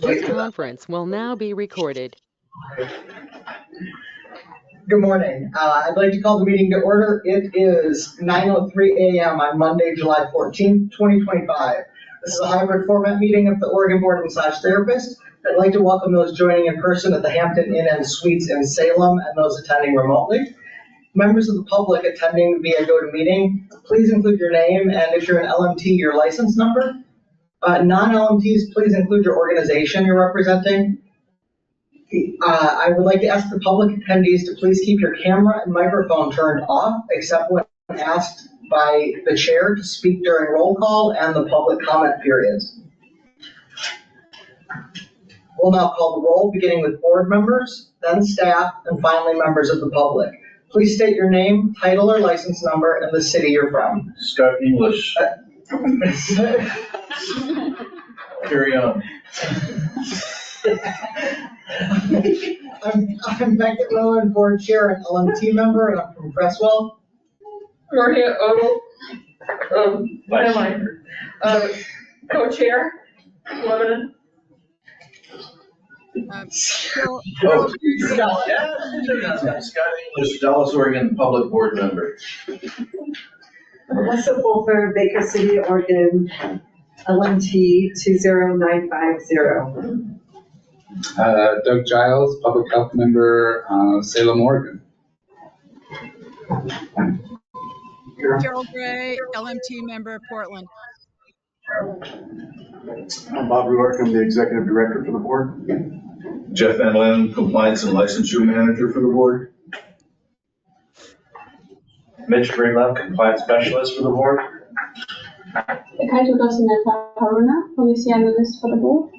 This conference will now be recorded. Good morning. I'd like to call the meeting to order. It is 9:03 a.m. on Monday, July 14th, 2025. This is a hybrid format meeting of the Oregon Board of Massage Therapists. I'd like to welcome those joining in person at the Hampton Inn and Suites in Salem and those attending remotely. Members of the public attending via GoToMeeting, please include your name and if you're an LMT, your license number. Non-LMTs, please include your organization you're representing. I would like to ask the public attendees to please keep your camera and microphone turned off, except when asked by the chair to speak during roll call and the public comment periods. We'll now call the roll, beginning with board members, then staff, and finally members of the public. Please state your name, title or license number, and the city you're from. Scott English. Carry on. I'm Beckett Rowan, board chair and LMT member, and I'm from Cresswell. Maria Odell, co-chair, Lebanon. Scott English, Dallas, Oregon, public board member. Melissa Fulfer, Baker City, Oregon, LMT 20950. Doug Giles, public health member, Salem, Oregon. Gerald Gray, LMT member, Portland. I'm Bob Ruark, I'm the executive director for the board. Jeff Van Len, compliance and licensure manager for the board. Mitch Breedlove, compliance specialist for the board. Kaito Dosineta Haruna, policy analyst for the board.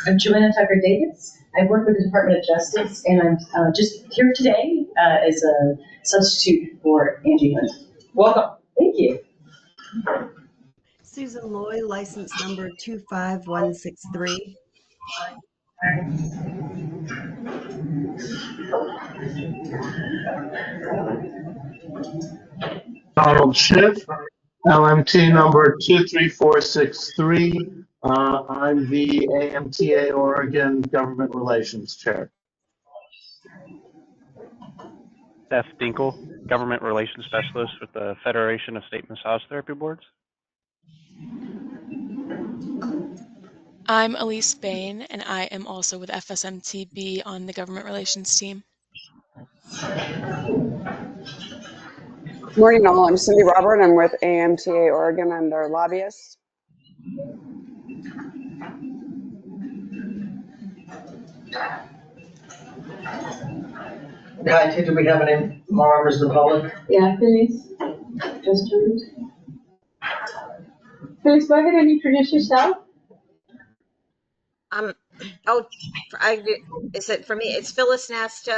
I'm Joanna Tucker Davis. I work with the Department of Justice, and I'm just here today as a substitute for Angie Hunt. Welcome. Thank you. Susan Loy, license number 25163. Donald Schiff, LMT number 23463. I'm the AMTA Oregon Government Relations Chair. Seth Dinkel, Government Relations Specialist with the Federation of State Massage Therapy Boards. I'm Elise Bain, and I am also with FSMTB on the Government Relations team. Morning all, I'm Cindy Robert. I'm with AMTA Oregon. I'm their lobbyist. Hi, do we have any more members of the public? Yeah, Phyllis, just joined. Phyllis, go ahead and introduce yourself. Is it for me? It's Phyllis Nast,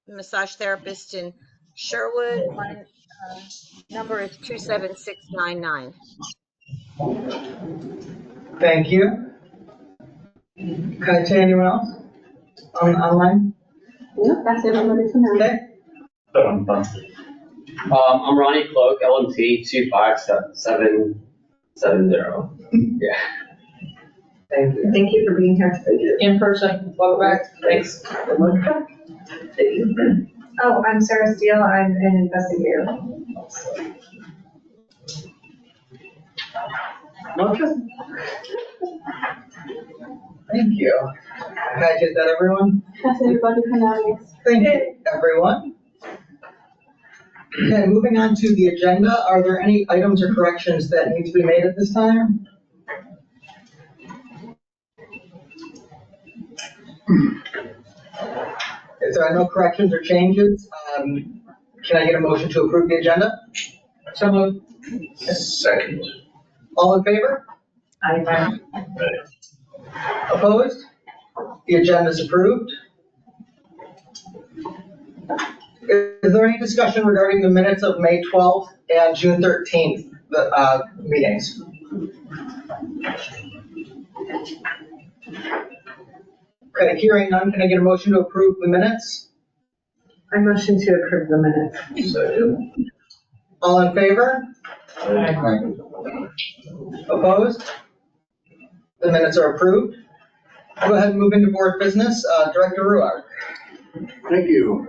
massage therapist in Sherwood. My number is 27699. Thank you. Can I tell anyone else online? No, that's everybody for now. Okay. I'm Ronnie Cloak, LMT 25770. Yeah. Thank you. Thank you for being here today. In person. Welcome back. Thanks. Oh, I'm Sarah Steele. I'm an investigator. Okay. Thank you. Is that everyone? That's everybody for now, yes. Thank you, everyone. Okay, moving on to the agenda. Are there any items or corrections that need to be made at this time? If there are no corrections or changes, can I get a motion to approve the agenda? So moved. Second. All in favor? Aye. Opposed? The agenda is approved. Is there any discussion regarding the minutes of May 12th and June 13th meetings? Okay, hearing none, can I get a motion to approve the minutes? I motion to approve the minutes. Second. All in favor? Aye. Opposed? The minutes are approved. Go ahead and move into board business. Director Ruark. Thank you.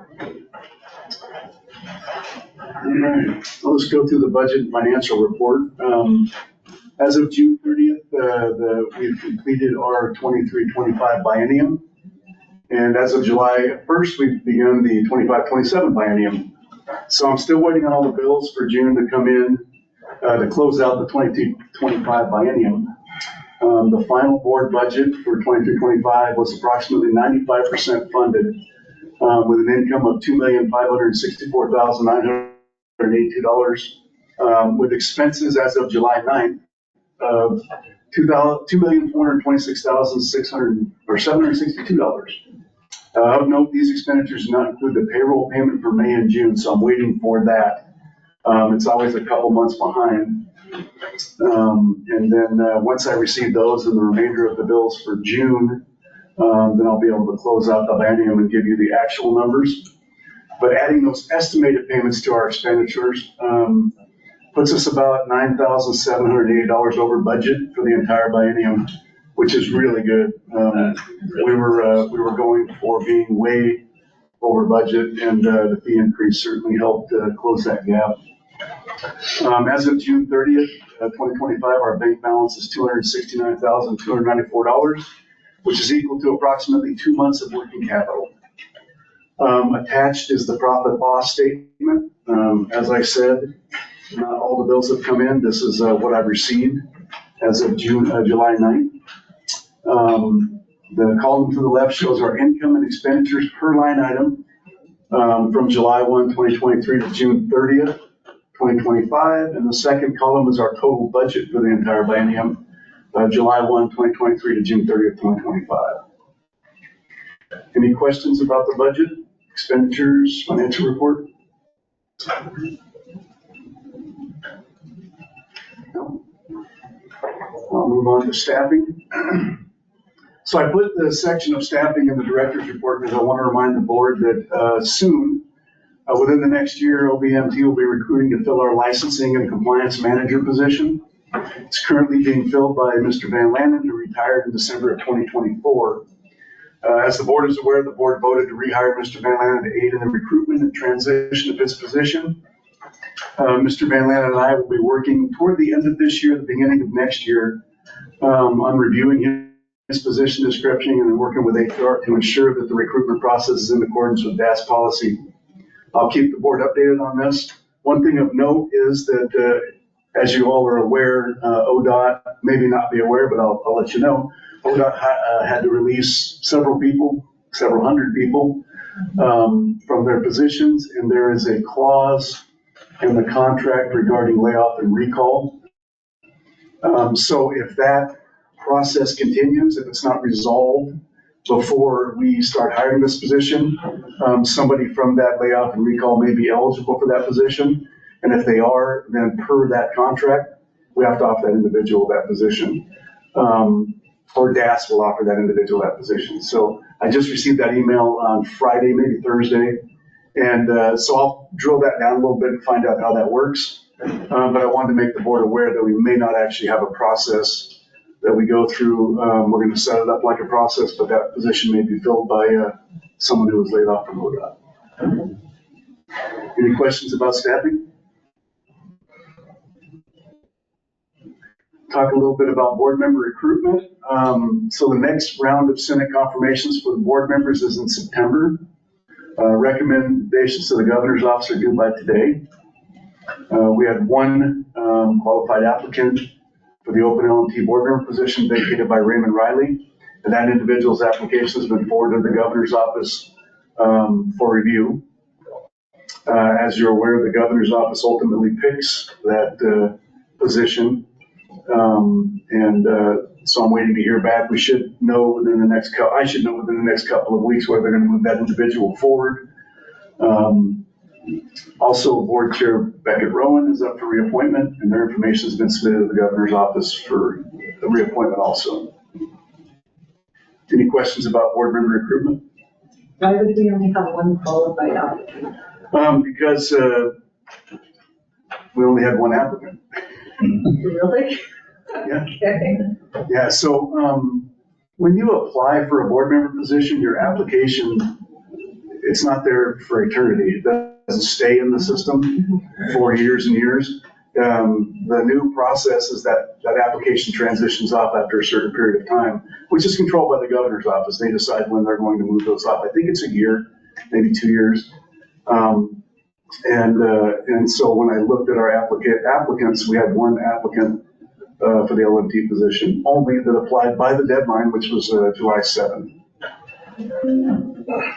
All right, I'll just go through the budget and financial report. As of June 30th, we've completed our 23-25 biennium. And as of July 1st, we've begun the 25-27 biennium. So I'm still waiting on all the bills for June to come in to close out the 22-25 biennium. The final board budget for 23-25 was approximately 95% funded with an income of $2,564,982, with expenses as of July 9th of $2,426,762. Of note, these expenditures do not include the payroll payment for May and June, so I'm waiting for that. It's always a couple months behind. And then once I receive those and the remainder of the bills for June, then I'll be able to close out the biennium and give you the actual numbers. But adding those estimated payments to our expenditures puts us about $9,780 over budget for the entire biennium, which is really good. We were going for being way over budget, and the fee increase certainly helped close that gap. As of June 30th, 2025, our bank balance is $269,294, which is equal to approximately 2 months of working capital. Attached is the profit loss statement. As I said, not all the bills have come in. This is what I've received as of July 9th. The column to the left shows our income and expenditures per line item from July 1, 2023 to June 30th, 2025. And the second column is our total budget for the entire biennium, July 1, 2023 to June 30th, 2025. Any questions about the budget, expenditures, financial report? No. I'll move on to staffing. So I put the section of staffing in the director's report because I want to remind the board that soon, within the next year, OBMT will be recruiting to fill our licensing and compliance manager position. It's currently being filled by Mr. Van Lannen, who retired in December of 2024. As the board is aware, the board voted to rehire Mr. Van Lannen to aid in the recruitment and transition of his position. Mr. Van Lannen and I will be working toward the end of this year, the beginning of next year, on reviewing his position description and working with HR to ensure that the recruitment process is in accordance with DAS policy. I'll keep the board updated on this. One thing of note is that, as you all are aware, ODOT, maybe not be aware, but I'll let you know, ODOT had to release several hundred people from their positions, and there is a clause in the contract regarding layoff and recall. So if that process continues, if it's not resolved before we start hiring this position, somebody from that layoff and recall may be eligible for that position. And if they are, then per that contract, we have to offer that individual that position. Or DAS will offer that individual that position. So I just received that email on Friday, maybe Thursday. And so I'll drill that down a little bit and find out how that works. But I wanted to make the board aware that we may not actually have a process that we go through. We're going to set it up like a process, but that position may be filled by someone who was laid off from ODOT. Any questions about staffing? Talk a little bit about board member recruitment. So the next round of Senate confirmations for the board members is in September. Recommendations to the governor's office are due by today. We had one qualified applicant for the open LMT board member position vacated by Raymond Riley. And that individual's application has been forwarded to the governor's office for review. As you're aware, the governor's office ultimately picks that position. So I'm waiting to hear back. We should know within the next I should know within the next couple of weeks whether they're going to move that individual forward. Also, Board Chair Beckett Rowan is up for reappointment, and their information has been submitted to the governor's office for the reappointment also. Any questions about board member recruitment? Why would we only have one qualified applicant? Because we only had one applicant. Really? Yeah. Okay. Yeah, so when you apply for a board member position, your application, it's not there for eternity. It doesn't stay in the system for years and years. The new process is that application transitions off after a certain period of time, which is controlled by the governor's office. They decide when they're going to move those off. I think it's a year, maybe 2 years. And so when I looked at our applicants, we had one applicant for the LMT position only that applied by the deadline, which was July 7th.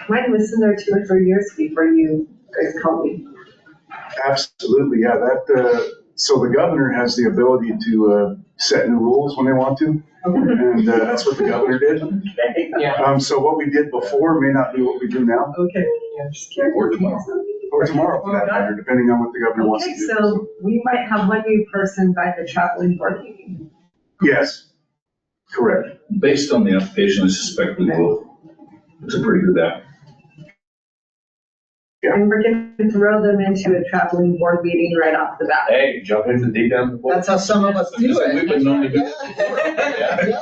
Mine was in there 2 or 3 years before you guys called me. Absolutely, yeah. So the governor has the ability to set new rules when they want to, and that's what the governor did. Yeah. So what we did before may not be what we do now. Okay. Just curious. Or tomorrow, for that matter, depending on what the governor wants to Okay, do. so we might have one new person by the traveling board meeting. Yes, correct. Based on the application, I suspect we will. It's a pretty good app. Yeah. And we're going to throw them into a traveling board meeting right off the bat. Hey, jump into the deep end. That's how some of us do it. We've been known to do it before. Yeah.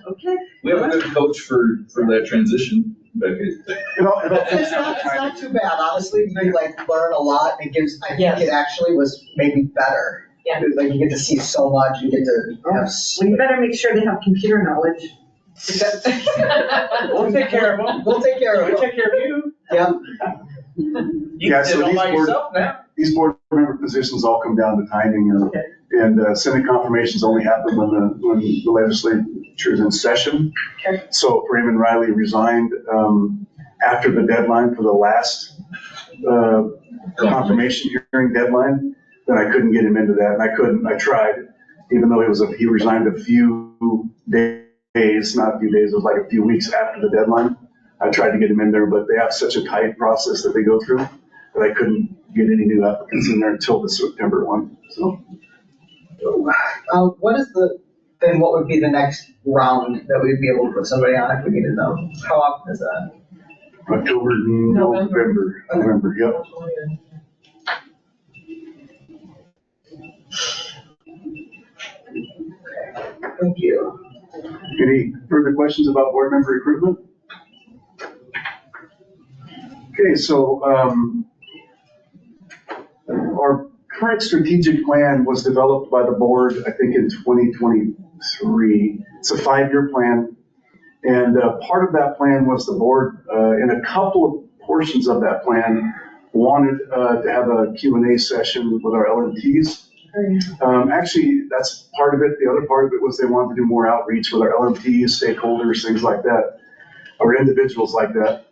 Okay. We have a good coach for that transition. But It's not too bad, honestly. You learn a lot. I think it actually was maybe better. Yeah. Like you get to see so much. You get to have. We better make sure they have computer knowledge. We'll take care of them. We'll take care of We'll it. take care of you. Yeah. You can sit all by yourself now. These board member positions all come down to timing, and Senate confirmations only happen when the legislature is in session. Okay. So if Raymond Riley resigned after the deadline for the last confirmation hearing deadline, then I couldn't get him into that, and I tried, even though he resigned a few days, not a few days, it was like a few weeks after the deadline. I tried to get him in there, but they have such a tight process that they go through that I couldn't get any new applicants in there until the September one. So, what would be the next round that we'd be able to put somebody on if we needed them? How often is that? October, November, yep. Thank you. Any further questions about board member recruitment? Okay, so our current strategic plan was developed by the board, I think in 2023. It's a 5-year plan. And part of that plan was the board, in a couple of portions of that plan, wanted to have a Q&A session with our LMTs. Actually, that's part of it. The other part of it was they wanted to do more outreach with our LMTs, stakeholders, things like that, or individuals like that.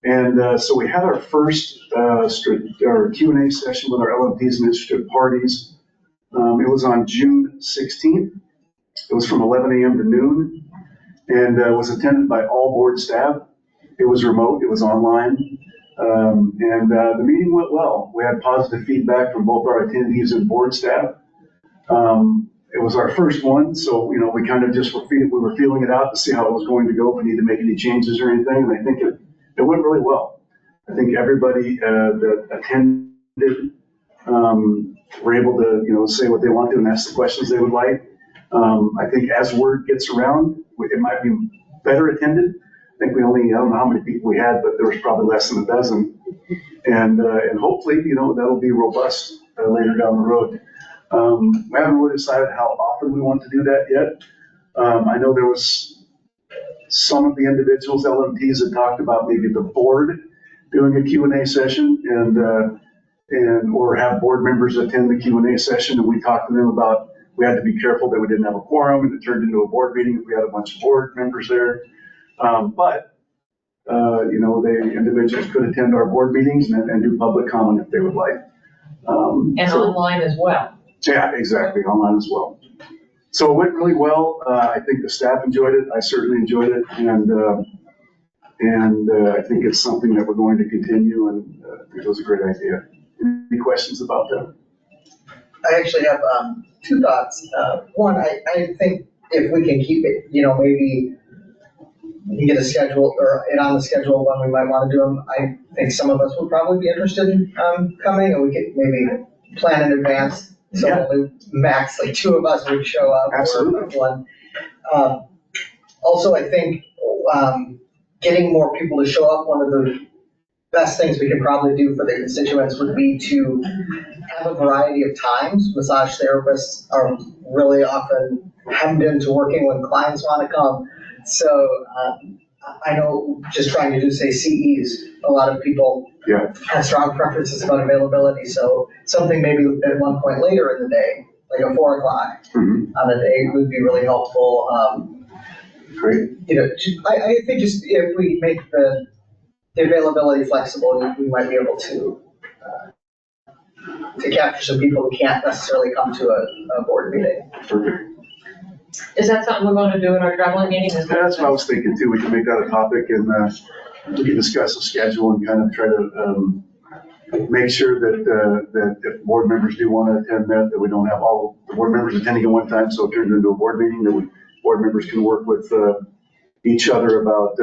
And so we had our first Q&A session with our LMTs and interested parties. It was on June 16th. It was from 11 a.m. to noon, and was attended by all board staff. It was remote. It was online. And the meeting went well. We had positive feedback from both our attendees and board staff. It was our first one, so we kind of just were feeling it out to see how it was going to go, if we need to make any changes or anything. And I think it went really well. I think everybody that attended were able to say what they want to and ask the questions they would like. I think as word gets around, it might be better attended. I think I don't know how many people we had, but there was probably less than a dozen. And hopefully, that'll be robust later down the road. We haven't really decided how often we want to do that yet. I know there was some of the individuals, LMTs, that talked about maybe the board doing a Q&A session or have board members attend the Q&A session, and we talked to them about we had to be careful that we didn't have a quorum and it turned into a board meeting if we had a bunch of board members there. But the individuals could attend our board meetings and do public comment if they would like. And online as well. Yeah, exactly, online as well. So it went really well. I think the staff enjoyed it. I certainly enjoyed it, and I think it's something that we're going to continue. And I think it was a great idea. Any questions about that? I actually have two thoughts. One, I think if we can keep it, maybe we get a schedule or it on the schedule when we might want to do them. I think some of us would probably be interested in coming, and we could maybe plan in advance So only max, like 2 of us would show up. Absolutely. Or one. Also, I think getting more people to show up, one of the best things we could probably do for the constituents would be to have a variety of times. Massage therapists are really often hemmed into working when clients want to come. So I know just trying to do, say, CEs, a lot of people have strong preferences about availability. So something maybe at one point later in the day, like a 4 o'clock on a day would be really helpful. Great. You know, I think just if we make the availability flexible, we might be able to capture some people who can't necessarily come to a board meeting. Perfect. Is that something we're going to do in our traveling meeting? That's what I was thinking too. We can make that a topic and we can discuss the schedule and kind of try to make sure that if board members do want to attend that we don't have all the board members attending at one time, so it turns into a board meeting, that board members can work with each other about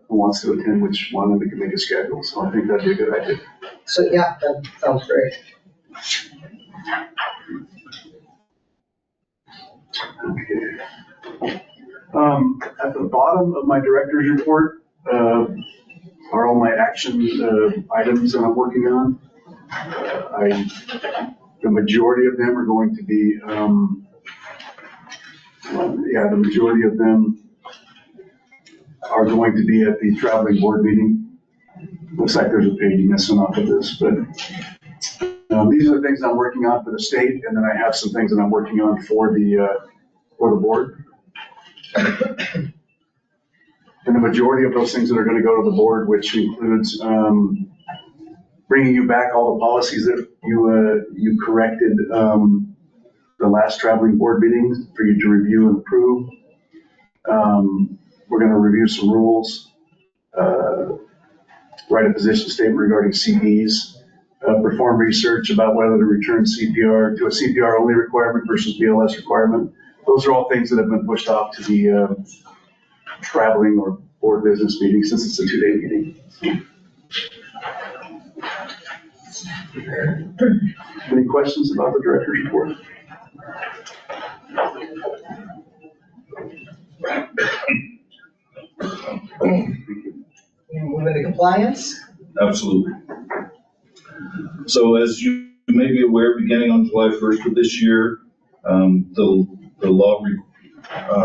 who wants to attend which one, and we can make a schedule. So I think that'd be a good idea. So yeah, that sounds great. Okay. At the bottom of my director's report are all my action items that I'm working on. The majority of them are going to be, the majority of them are going to be at the traveling board meeting. Looks like there's a page missing off of this, but these are the things I'm working on for the state, and then I have some things that I'm working on for the board. And the majority of those things that are going to go to the board, which includes bringing you back all the policies that you corrected the last traveling board meetings for you to review and approve. We're going to review some rules, write a position statement regarding CDs, perform research about whether to return CPR to a CPR only requirement versus BLS requirement. Those are all things that have been pushed off to the traveling or board business meeting since it's a 2-day meeting. Any questions about the director's report? Move into compliance. Absolutely. So as you may be aware, beginning on July 1st of this year, the law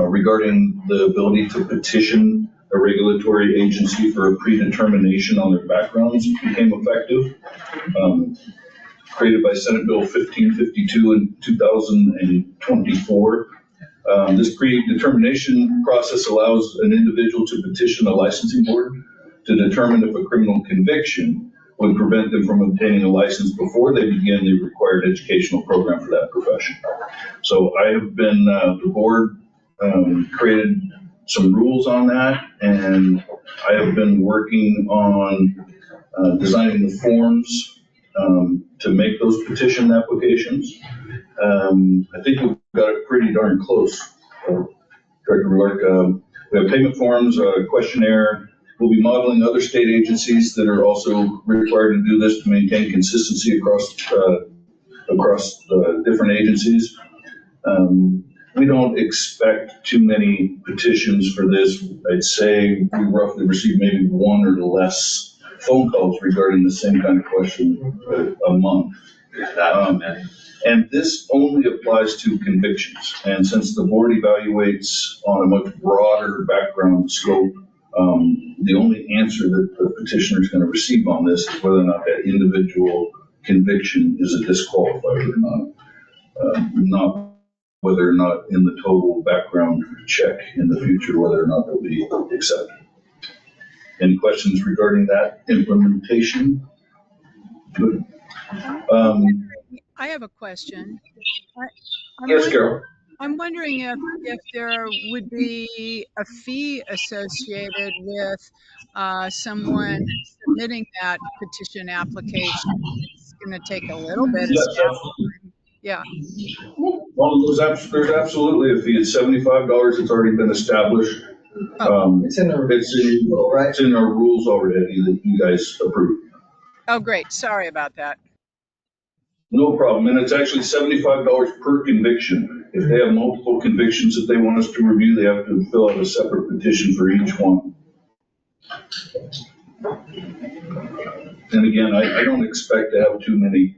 regarding the ability to petition a regulatory agency for a predetermination on their backgrounds became effective. Created by Senate Bill 1552 in 2024. This predetermination process allows an individual to petition a licensing board to determine if a criminal conviction would prevent them from obtaining a license before they begin the required educational program for that profession. So I have been, the board created some rules on that, and I have been working on designing the forms to make those petition applications. I think we've got it pretty darn close. Director Ruark, we have payment forms, a questionnaire. We'll be modeling other state agencies that are also required to do this to maintain consistency across the different agencies. We don't expect too many petitions for this. I'd say we roughly receive maybe 1 or less phone calls regarding the same kind of question a month. And this only applies to convictions. And since the board evaluates on a much broader background scope, the only answer that the petitioner is going to receive on this is whether or not that individual conviction is a disqualifier or not. Not whether or not in the total background check in the future, whether or not they'll be accepted. Any questions regarding that implementation? Good. I have a question. Yes, Carol. I'm wondering if there would be a fee associated with someone submitting that petition application. It's going to take a little bit of staff time. Yeah. Well, there's absolutely a fee. It's $75. It's already been established. It's in the right? It's in our rules already that you guys approved. Oh, great. Sorry about that. No problem, and it's actually $75 per conviction. If they have multiple convictions that they want us to review, they have to fill out a separate petition for each one. And again, I don't expect to have too many,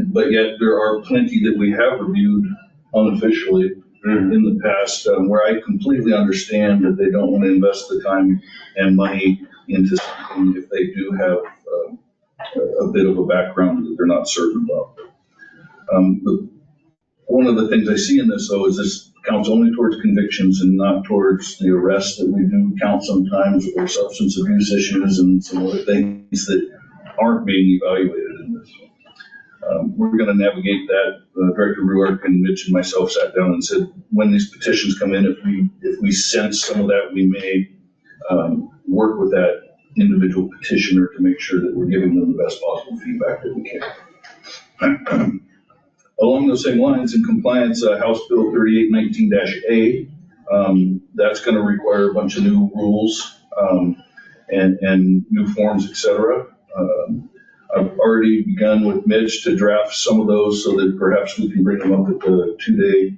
but yet there are plenty that we have reviewed unofficially in the past, where I completely understand that they don't want to invest the time and money into something if they do have a bit of a background that they're not certain about. But one of the things I see in this, though, is this counts only towards convictions and not towards the arrests that we do count sometimes, or substance abuse issues and some other things that aren't being evaluated in this. We're going to navigate that. Director Ruark and Mitch and myself sat down and said, when these petitions come in, if we sense some of that, we may work with that individual petitioner to make sure that we're giving them the best possible feedback that we can. Along those same lines, in compliance, House Bill 3819-A, that's going to require a bunch of new rules and new forms, et cetera. I've already begun with Mitch to draft some of those so that perhaps we can bring them up at the 2-day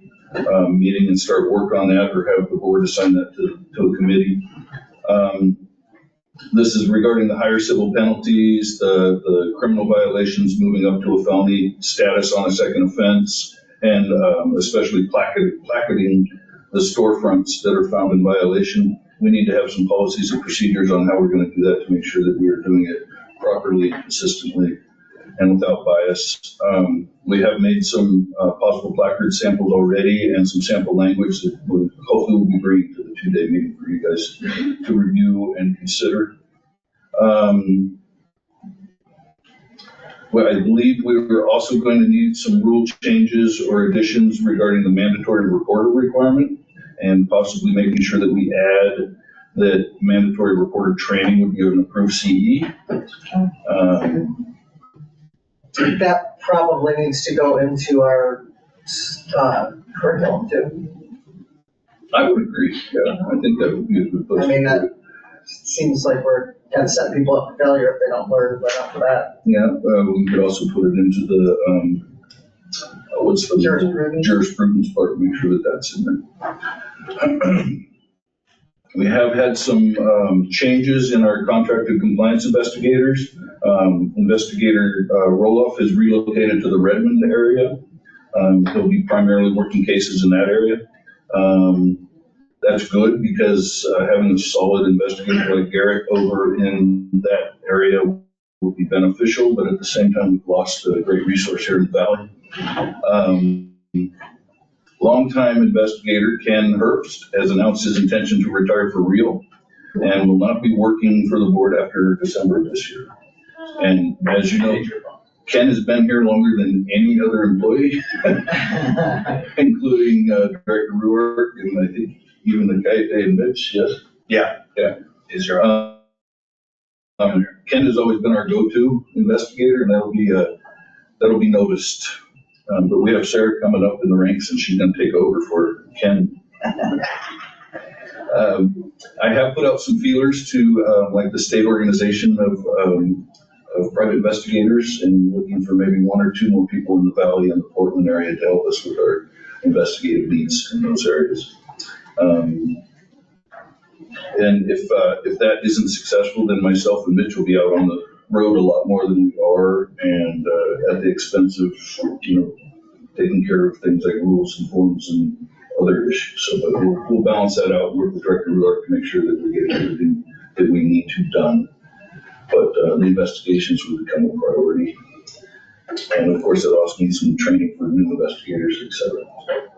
meeting and start work on that, or have the board assign that to a committee. This is regarding the higher civil penalties, the criminal violations moving up to a felony status on a second offense, and especially placarding the storefronts that are found in violation. We need to have some policies and procedures on how we're going to do that to make sure that we are doing it properly, consistently, and without bias. We have made some possible placard samples already and some sample language that hopefully we'll be bringing to the 2-day meeting for you guys to review and consider. Well, I believe we're also going to need some rule changes or additions regarding the mandatory reporter requirement, and possibly making sure that we add that mandatory reporter training would be an approved CE. That probably needs to go into our curriculum too. I would agree. Yeah, I think that would be a good place. I mean, that seems like we're kind of setting people up for failure if they don't learn right after that. Yeah, we could also put it into the what's the jurisprudence part. Make sure that that's in there. We have had some changes in our contracted compliance investigators. Investigator Roloff is relocated to the Redmond area. He'll be primarily working cases in that area. That's good because having a solid investigator like Garrett over in that area will be beneficial, but at the same time, we've lost a great resource here in the Valley. Longtime investigator Ken Herbst has announced his intention to retire for real and will not be working for the board after December of this year. And as you know, Ken has been here longer than any other employee, including Director Ruark and I think even the guy and Mitch. Yes. Yeah. Is your Ken has always been our go-to investigator, and that'll be noticed. But we have Sarah coming up in the ranks, and she's going to take over for Ken. I have put out some feelers to like the state organization of private investigators, and looking for maybe 1 or 2 more people in the Valley and the Portland area to help us with our investigative needs in those areas. And if that isn't successful, then myself and Mitch will be out on the road a lot more than we are, and at the expense of, taking care of things like rules and forms and other issues. So we'll balance that out, work with Director Ruark to make sure that we're getting everything that we need to done. But the investigations will become a priority. And of course, it also needs some training for new investigators, et cetera.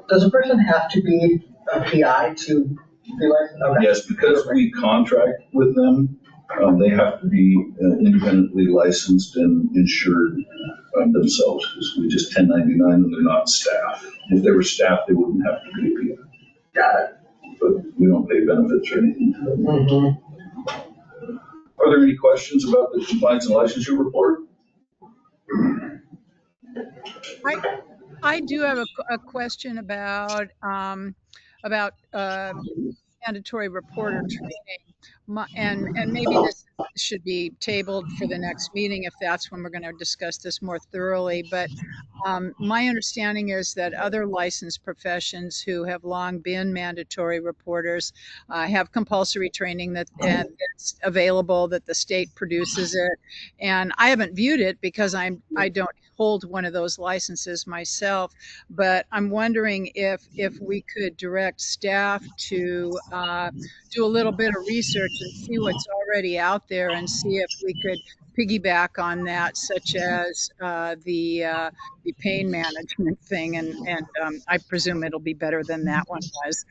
Does a person have to be a PI to be licensed? Okay. Yes, because we contract with them, they have to be independently licensed and insured themselves, because we just 1099 and they're not staff. If they were staff, they wouldn't have to be a PI. Got it. But we don't pay benefits or anything to them. Mm-hmm. Are there any questions about the compliance and licensure report? I do have a question about mandatory reporter training. and maybe this should be tabled for the next meeting if that's when we're going to discuss this more thoroughly. But my understanding is that other licensed professions who have long been mandatory reporters have compulsory training that's available, that the state produces it. And I haven't viewed it because I don't hold one of those licenses myself. But I'm wondering if we could direct staff to do a little bit of research and see what's already out there and see if we could piggyback on that, such as the pain management thing. And I presume it'll be better than that one was.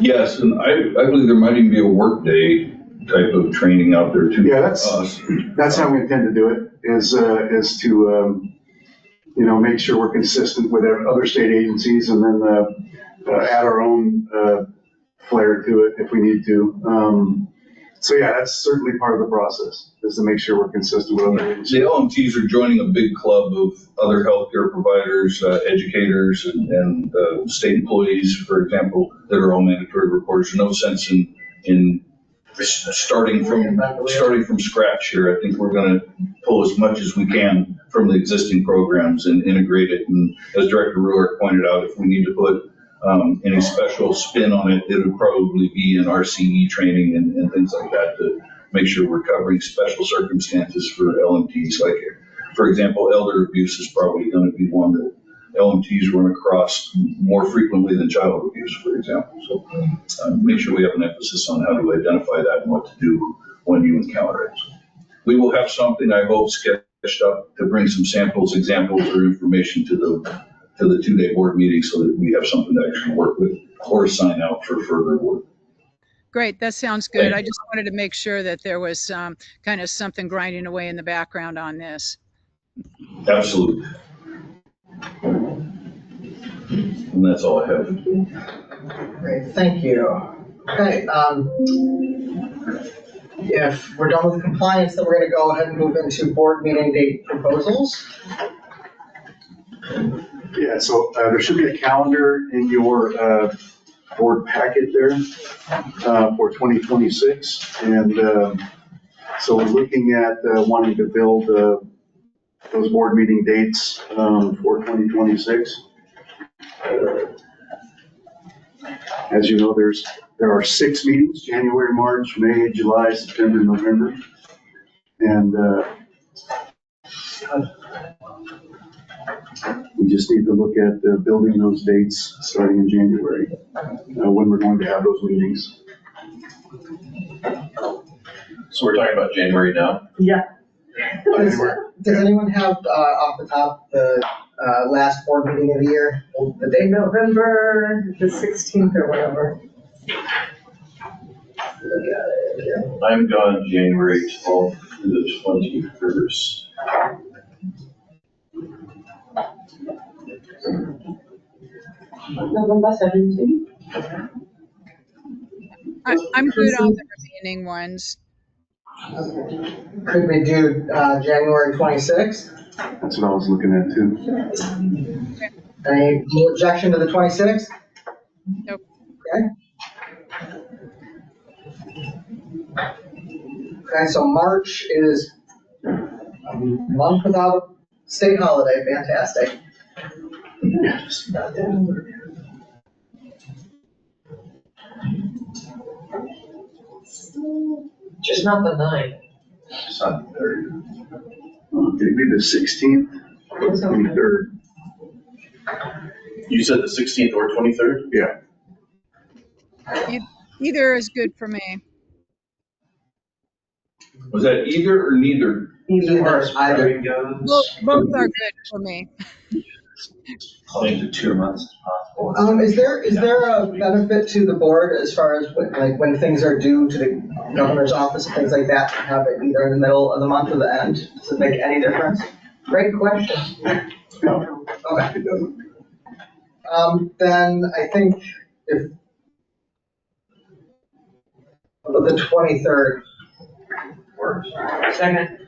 Yes, and I believe there might even be a workday type of training out there too. Yeah, that's how we intend to do it, is to, make sure we're consistent with other state agencies and then add our own flair to it if we need to. So yeah, that's certainly part of the process, is to make sure we're consistent with other agencies. The LMTs are joining a big club of other healthcare providers, educators, and state employees, for example, that are all mandatory reporters. No sense in starting from scratch here. I think we're going to pull as much as we can from the existing programs and integrate it. And as Director Ruark pointed out, if we need to put any special spin on it, it would probably be in RCE training and things like that to make sure we're covering special circumstances for LMTs. Like, for example, elder abuse is probably going to be one that LMTs run across more frequently than child abuse, for example. So make sure we have an emphasis on how to identify that and what to do when you encounter it. We will have something, I hope, sketched up to bring some samples, examples, or information to the 2-day board meeting so that we have something to actually work with or sign out for further work. Great, that sounds good. I just wanted to make sure that there was kind of something grinding away in the background on this. Absolutely. And that's all I have. Great, thank you. Okay, if we're done with compliance, then we're going to go ahead and move into board meeting date proposals. Yeah, so there should be a calendar in your board packet there for 2026. And so we're looking at wanting to build those board meeting dates for 2026. As you know, there are 6 meetings: January, March, May, July, September, November. And we just need to look at building those dates starting in January, when we're going to have those meetings. So we're talking about January now? Yeah. Does anyone have off the top the last board meeting of the year? The date? November the 16th or whatever. I'm gone January 12th through the 21st. November 17th. I'm good on the remaining ones. Could we do January 26th? That's what I was looking at too. Any objection to the 26th? Nope. Okay. Okay, so March is a month without a state holiday. Fantastic. Just not the 9th. It's not the 30th. It'd be the 16th or 23rd. You said the 16th or 23rd? Yeah. Either is good for me. Was that either or neither? Either. Both are good for me. I think the 2 months is possible. Is there a benefit to the board as far as when things are due to the governor's office and things like that, to have it either in the middle of the month or the end? Does it make any difference? Great question. No. Okay. It doesn't. Then I think if the 23rd Works. Second.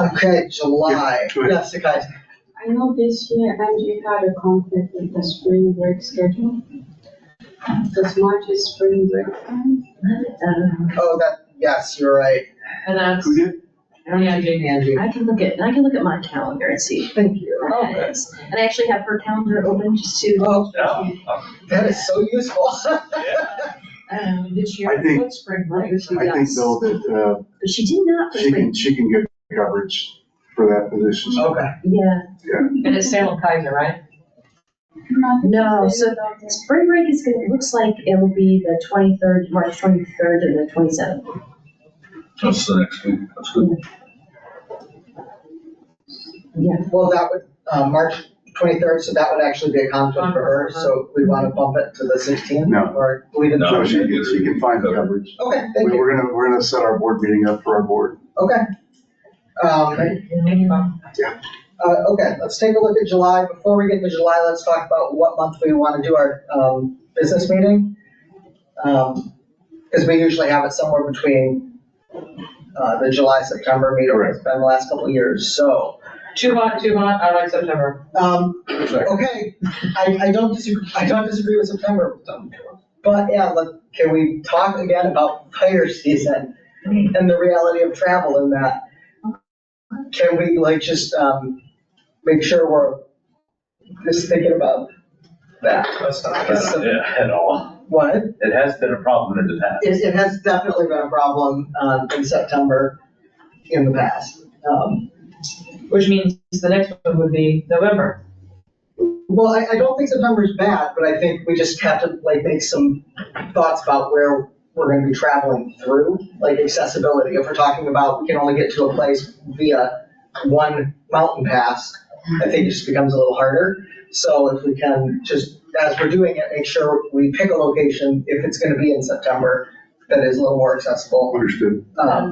Okay, July. Yes, Sakai. I know this year Angie had a conflict with the spring break schedule. Because March is spring break time. Oh, yes, you're right. And that's. Who did? Angie. I can look at my calendar and see. Thank you. When that is. And I actually have her calendar open just to. Oh, that is so useful. This year, I think- what spring break? I think though that, But she did not for spring. she can get coverage for that position. Okay. Yeah. And it's Salem Kaiser, right? No, so spring break is gonna, looks like it will be the 23rd, March 23rd and the 27th. That's the next week. That's good. Yeah. Well, that would, March 23rd, so that would actually be a conflict for her, so we want to bump it to the 16th? No. Or leave it? No, she can find the coverage. Okay, thank you. We're gonna set our board meeting up for our board. Okay. Okay, let's take a look at July. Before we get into July, let's talk about what month we want to do our business meeting. Because we usually have it somewhere between the July-September meeting. It's been the last couple of years, so. Too hot, I like September. Okay, I don't disagree with September, but yeah, can we talk again about fire season and the reality of travel in that? Can we just make sure we're just thinking about that? That's not bad at all. What? It has been a problem in the past. It has definitely been a problem in September in the past. Which means the next one would be November. Well, I don't think September's bad, but I think we just have to make some thoughts about where we're going to be traveling through, like accessibility. If we're talking about we can only get to a place via one mountain pass, I think it just becomes a little harder. So if we can just, as we're doing it, make sure we pick a location, if it's going to be in September, that is a little more accessible. Understood. I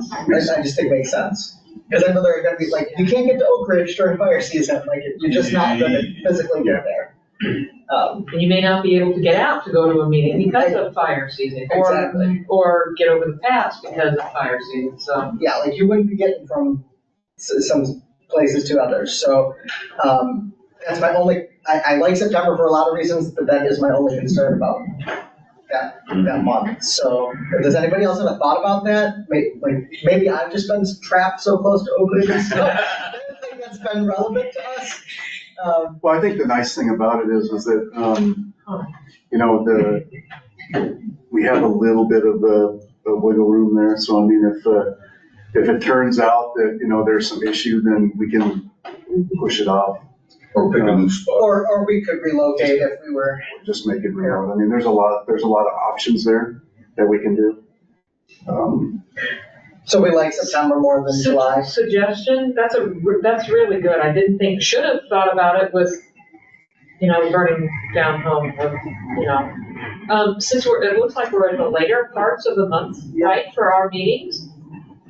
just think it makes sense. Because I know there are going to be, you can't get to Oak Ridge during fire season, you're just not going to physically get there. And you may not be able to get out to go to a meeting because of fire season, or get over the pass because of fire season, so. Yeah, you wouldn't be getting from some places to others, so, that's my only, I like September for a lot of reasons, but that is my only concern about that month. So, does anybody else have a thought about that? Maybe I've just been trapped so close to Oak Ridge and stuff. That's been relevant to us. Well, I think the nice thing about it is that, we have a little bit of a wiggle room there. So, I mean, if it turns out that, there's some issue, then we can push it off. Or pick a new spot. Or we could relocate if we were. Just make it remote. I mean, there's a lot of options there that we can do. So we like September more than July? Suggestion, that's really good. I didn't think, should have thought about it with, burning down home, since it looks like we're in the later parts of the month, right, for our meetings.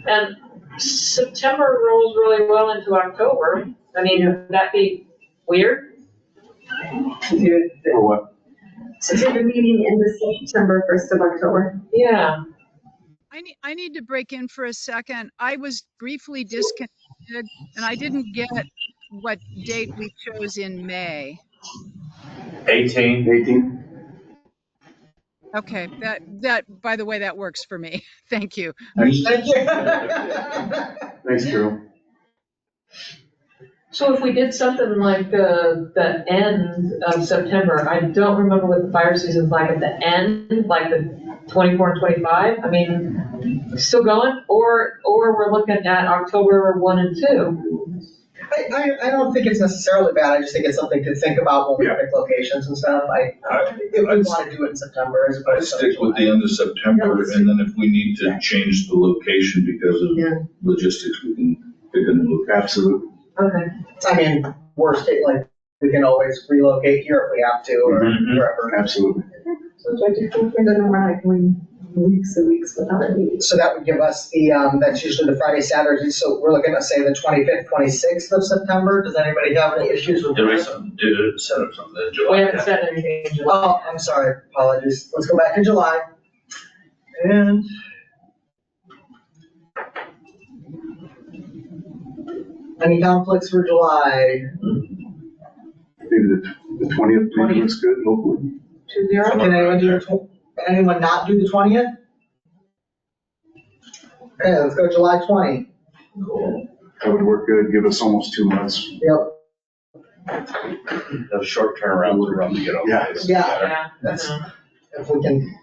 And September rolls really well into October. I mean, would that be weird? For what? So we have a meeting in the September 1st of October. Yeah. I need to break in for a second. I was briefly disconnected and I didn't get what date we chose in May. 18. Okay, that by the way, that works for me. Thank you. Thank you. Thanks, Carol. So if we did something like the end of September, I don't remember what the fire season's like at the end, like the 24 and 25. I mean, still going, or we're looking at October 1 and 2. I don't think it's necessarily bad. I just think it's something to think about when we pick locations and stuff. If we want to do it in September, as I'd stick with the end of September, and then if we need to change the location because of logistics, we can pick a new location. Absolutely. Okay. I mean, worst case, we can always relocate here if we have to, or wherever. Absolutely. So 24th, then we're not going weeks and weeks without a meeting. So that would give us that's usually the Friday, Saturday, so we're looking at, say, the 25th, 26th of September. Does anybody have any issues with Did we that? set up something in July? We haven't said anything in July. Oh, I'm sorry, apologies. Let's go back to July. And Any conflicts for July? Maybe the 20th, maybe looks good, hopefully. 2-0? Can anyone not do the 20th? Okay, let's go July 20. That would work good, give us almost 2 months. Yep. Those short turnarounds are rough to get over. Yeah. Yeah, that's, if we can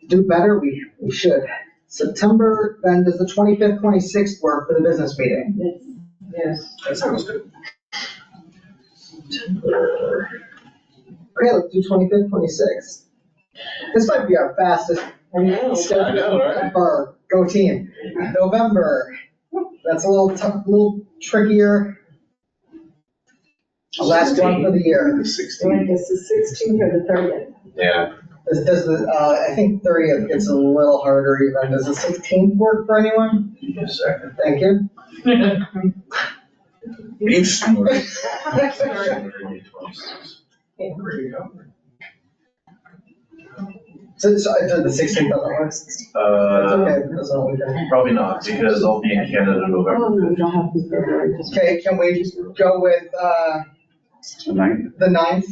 do better, we should. September, then does the 25th, 26th work for the business meeting? Yes. That sounds good. September. Okay, let's do 25th, 26th. This might be our fastest schedule ever. Go team. November, that's a little trickier. Last one for the year. The 16th. It's the 16th or the 30th. Yeah. Does the, I think 30th gets a little harder even. Does the 16th work for anyone? Give me a second. Thank you. You snoring. So the 16th doesn't work? It's okay, because we can. Probably not, because I'll be in Canada November. Oh, no, we don't have to February. Okay, can we just go with, The 9th? the 9th?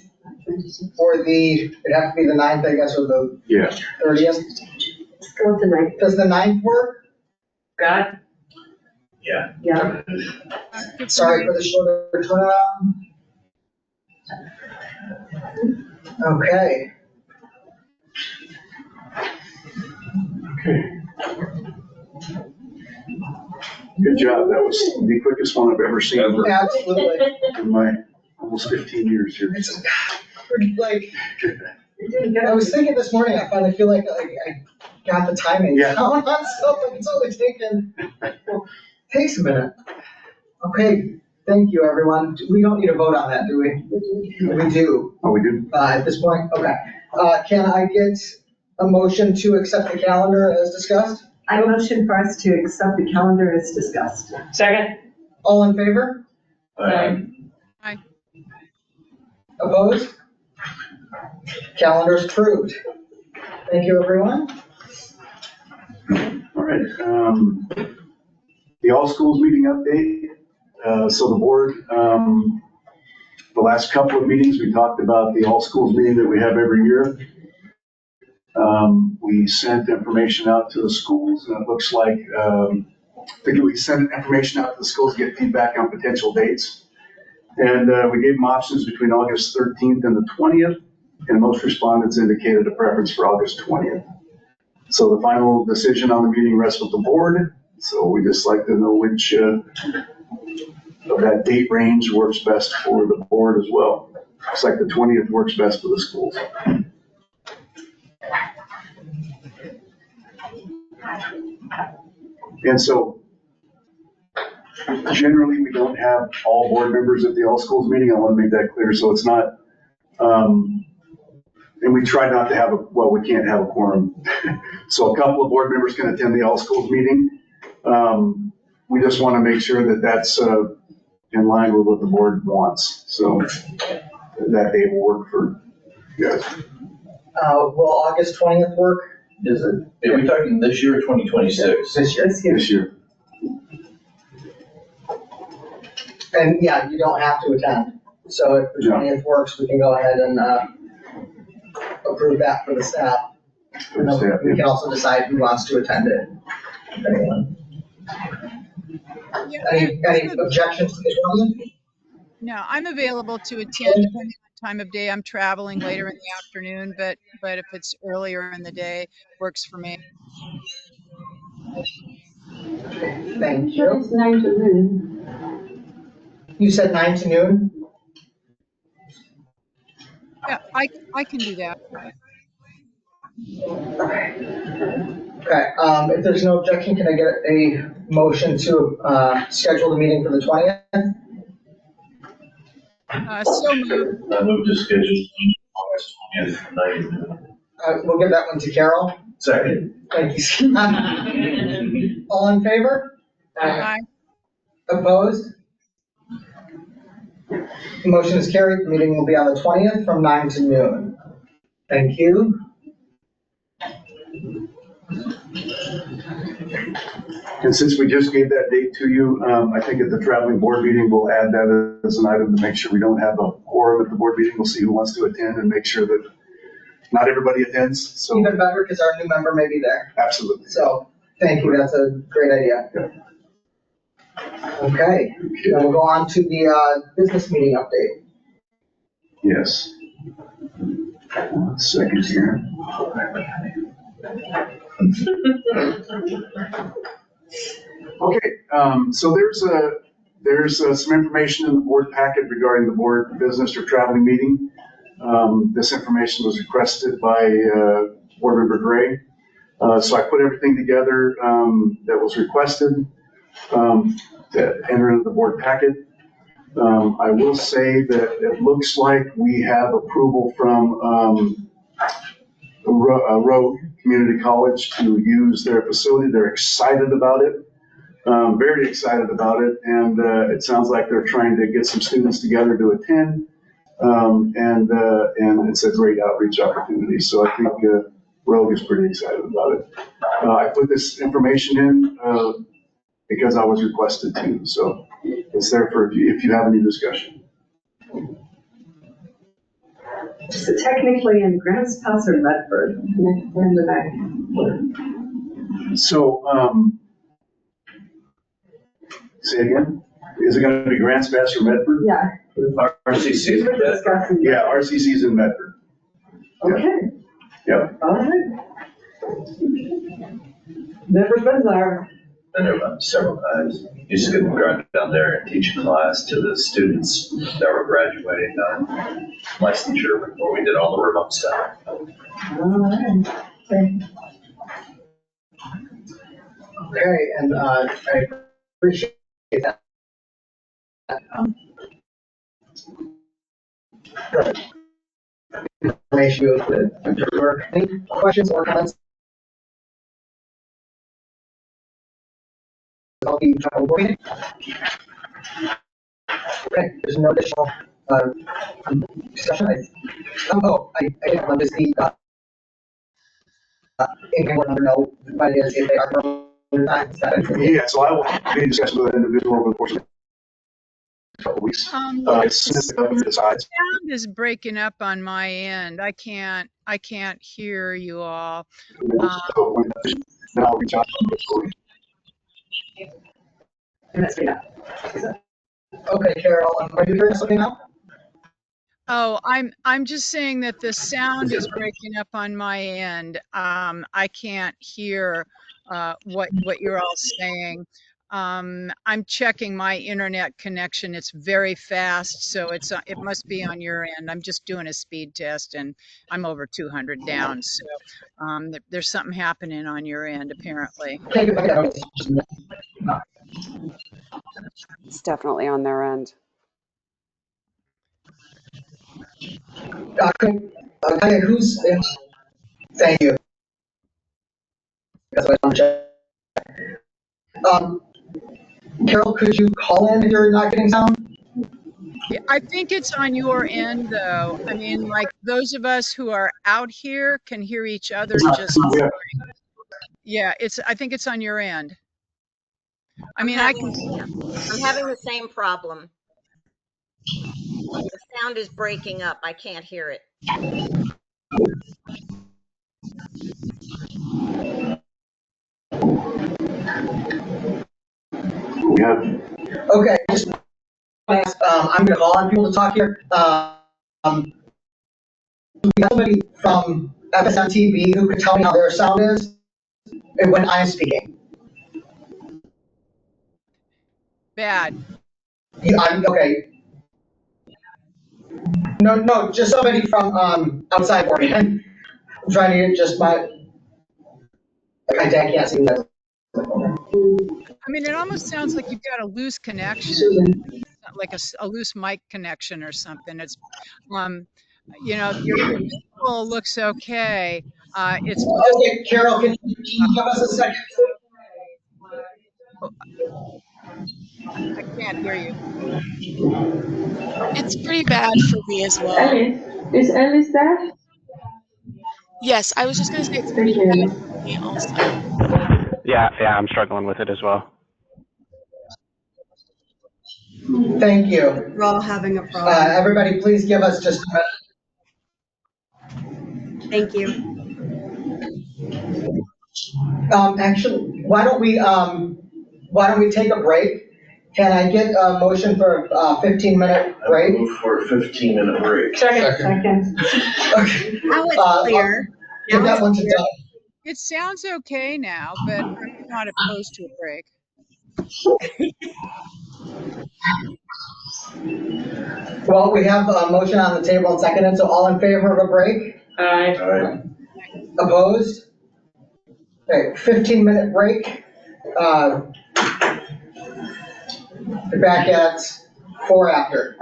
Or it'd have to be the 9th, I guess, or the Yeah. 30th? Let's go with the 9th. Does the 9th work? God? Yeah. Yeah. Sorry for the shorter turnaround. Okay. Okay. Good job. That was the quickest one I've ever seen Absolutely. in my almost 15 years here. Like, I was thinking this morning, I finally feel like I got the timing Yeah. down on stuff, like it's only takes a minute. Okay, thank you, everyone. We don't need a vote on that, do we? We do. Oh, we do? At this point, okay. Can I get a motion to accept the calendar as discussed? I motion for us to accept the calendar as discussed. Second? All in favor? Aye. Opposed? Calendar's approved. Thank you, everyone. All right. The all schools meeting update. So the board, the last couple of meetings, we talked about the all schools meeting that we have every year. We sent information out to the schools, and it looks like, we sent information out to the schools to get feedback on potential dates. And we gave them options between August 13th and the 20th, and most respondents indicated a preference for August 20th. So the final decision on the meeting rests with the board. So we just like to know which of that date range works best for the board as well. Looks like the 20th works best for the schools. And so generally, we don't have all board members at the all schools meeting. I want to make that clear. So it's not, and we try not to have we can't have a quorum. So a couple of board members can attend the all schools meeting. We just want to make sure that that's in line with what the board wants. So that day will work for you guys. Will August 20th work? Is it, are we talking this year or 2026? This year. This year. And yeah, you don't have to attend. So if the 20th works, we can go ahead and approve that for the staff. And then we can also decide who wants to attend it. If anyone. Any objections to this one? No, I'm available to attend depending on time of day. I'm traveling later in the afternoon, but if it's earlier in the day, works for me. Thank you. It's 9 to noon. You said 9 to noon? Yeah, I can do that. Okay, if there's no objection, can I get a motion to schedule the meeting for the 20th? So moved. I move to schedule August 20th at 9. We'll give that one to Carol. Second. Thank you. All in favor? Aye. Opposed? The motion is carried. The meeting will be on the 20th from 9 to noon. Thank you. And since we just gave that date to you, I think at the traveling board meeting, we'll add that as an item to make sure we don't have a quorum at the board meeting. We'll see who wants to attend and make sure that not everybody attends, so. Even better, because our new member may be there. Absolutely. So, thank you, that's a great idea. Okay, then we'll go on to the business meeting update. Yes. 1 second here. Okay, so there's some information in the board packet regarding the board business or traveling meeting. This information was requested by Board Member Gray. So I put everything together that was requested to enter into the board packet. I will say that it looks like we have approval from Rogue Community College to use their facility. They're excited about it, very excited about it, and it sounds like they're trying to get some students together to attend, and it's a great outreach opportunity. So I think Rogue is pretty excited about it. I put this information in because I was requested to, so it's there for if you have any discussion. Is it technically in Grants Pass or Medford? In the back. So, say again? Is it going to be Grants Pass or Medford? Yeah. RCC. Yeah, RCC's in Medford. Okay. Yep. All right. Never been there. Been there several times. Used to drive down there and teach a class to the students that were graduating on licensure before we did all the remote stuff. All right. Okay. Okay, and I appreciate that. Information you included. Any questions or comments? I'll be recording. Okay, there's no additional discussion. I didn't want to see income or know what it is if they are from time. Yeah, so I will be in discussion with an individual over the course of a couple weeks. As soon as the government decides. Sound is breaking up on my end. I can't hear you all. Then I'll reach out to you. Okay, Carol, are you hearing something now? Oh, I'm just saying that the sound is breaking up on my end. I can't hear what you're all saying. I'm checking my internet connection. It's very fast, so it must be on your end. I'm just doing a speed test, and I'm over 200 down. So there's something happening on your end, apparently. It's definitely on their end. Okay, who's? Thank you. That's what I'm checking. Carol, could you call in if you're not getting sound? Yeah, I think it's on your end, though. I mean, like those of us who are out here can hear each other just fine. Yeah, I think it's on your end. I mean, I'm having the same problem. The sound is breaking up. I can't hear it. Okay, I'm gonna call on people to talk here. We have somebody from FSMTB who could tell me how their sound is when I'm speaking. bad. Yeah, okay. No, just somebody from outside Oregon. I'm trying to get just my. I can't see that. I mean, it almost sounds like you've got a loose connection, like a loose mic connection or something. It's, you know, your visual looks okay. It's okay, Carol, can you give us a second? I can't hear you. It's pretty bad for me as well. Is Alice there? Yes, I was just going to say it's pretty bad. me also. Yeah, I'm struggling with it as well. Thank you. We're all having a problem. Everybody, please give us just a minute. Thank you. Actually, why don't we take a break? Can I get a motion for a 15-minute break? I move for a 15-minute break. Second. Okay. Now it's clear. Give that one to Doug. It sounds okay now, but I'm not opposed to a break. Well, we have a motion on the table and seconded, so all in favor of a break? Aye. All right. Opposed? Okay, 15-minute break. We're back at 4 after.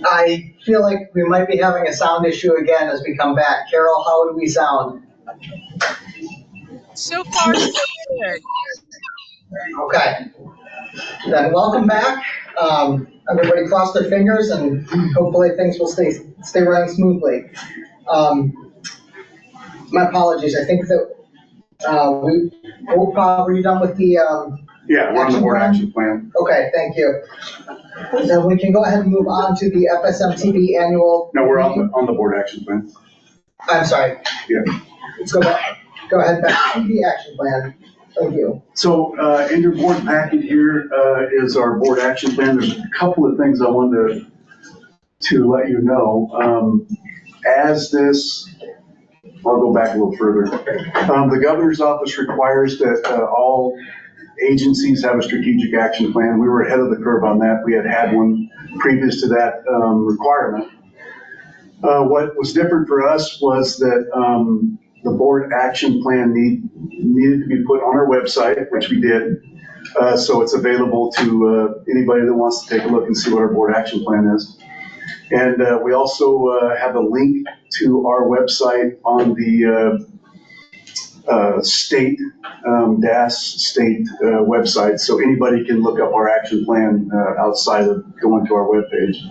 I feel like we might be having a sound issue again as we come back. Carol, how do we sound? So far, so good. Okay. Then welcome back. Everybody cross their fingers and hopefully things will stay running smoothly. My apologies. I think that we're probably done with the Yeah, we're on the board action plan. Okay, thank you. Then we can go ahead and move on to the FSMTB annual. No, we're on the board action plan. I'm sorry. Yeah. Let's go back. Go ahead back to the action plan. Thank you. So in your board packet here is our board action plan. There's a couple of things I wanted to let you know. I'll go back a little further. The governor's office requires that all agencies have a strategic action plan. We were ahead of the curve on that. We had one previous to that requirement. What was different for us was that the board action plan needed to be put on our website, which we did. So it's available to anybody that wants to take a look and see what our board action plan is. And we also have a link to our website on the state, DAS state website. So anybody can look up our action plan outside of going to our webpage.